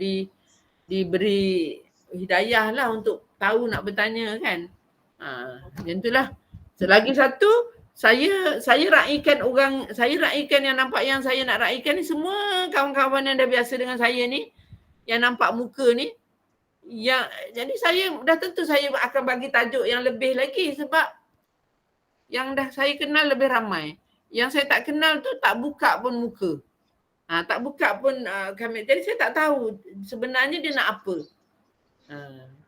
diberi hidayah lah untuk tahu nak bertanya kan. Macam itulah. Selagi satu, saya raikan yang nampak yang saya nak raikan ni semua kawan-kawan yang dah biasa dengan saya ni, yang nampak muka ni. Jadi saya dah tentu saya akan bagi tajuk yang lebih lagi sebab yang dah saya kenal lebih ramai. Yang saya tak kenal tu tak buka pun muka. Tak buka pun kamera. Jadi saya tak tahu sebenarnya dia nak apa.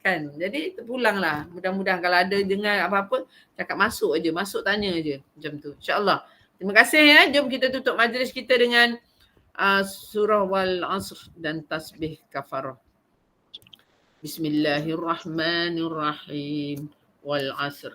Kan. Jadi terpulanglah. Mudah-mudahan kalau ada dengar apa-apa, cakap masuk aje, masuk tanya aje macam tu. InsyaAllah. Terima kasih ya. Jom kita tutup majlis kita dengan surah Wal Asr dan tasbih kafarah. Bismillahirrahmanirrahim. Wal Asr.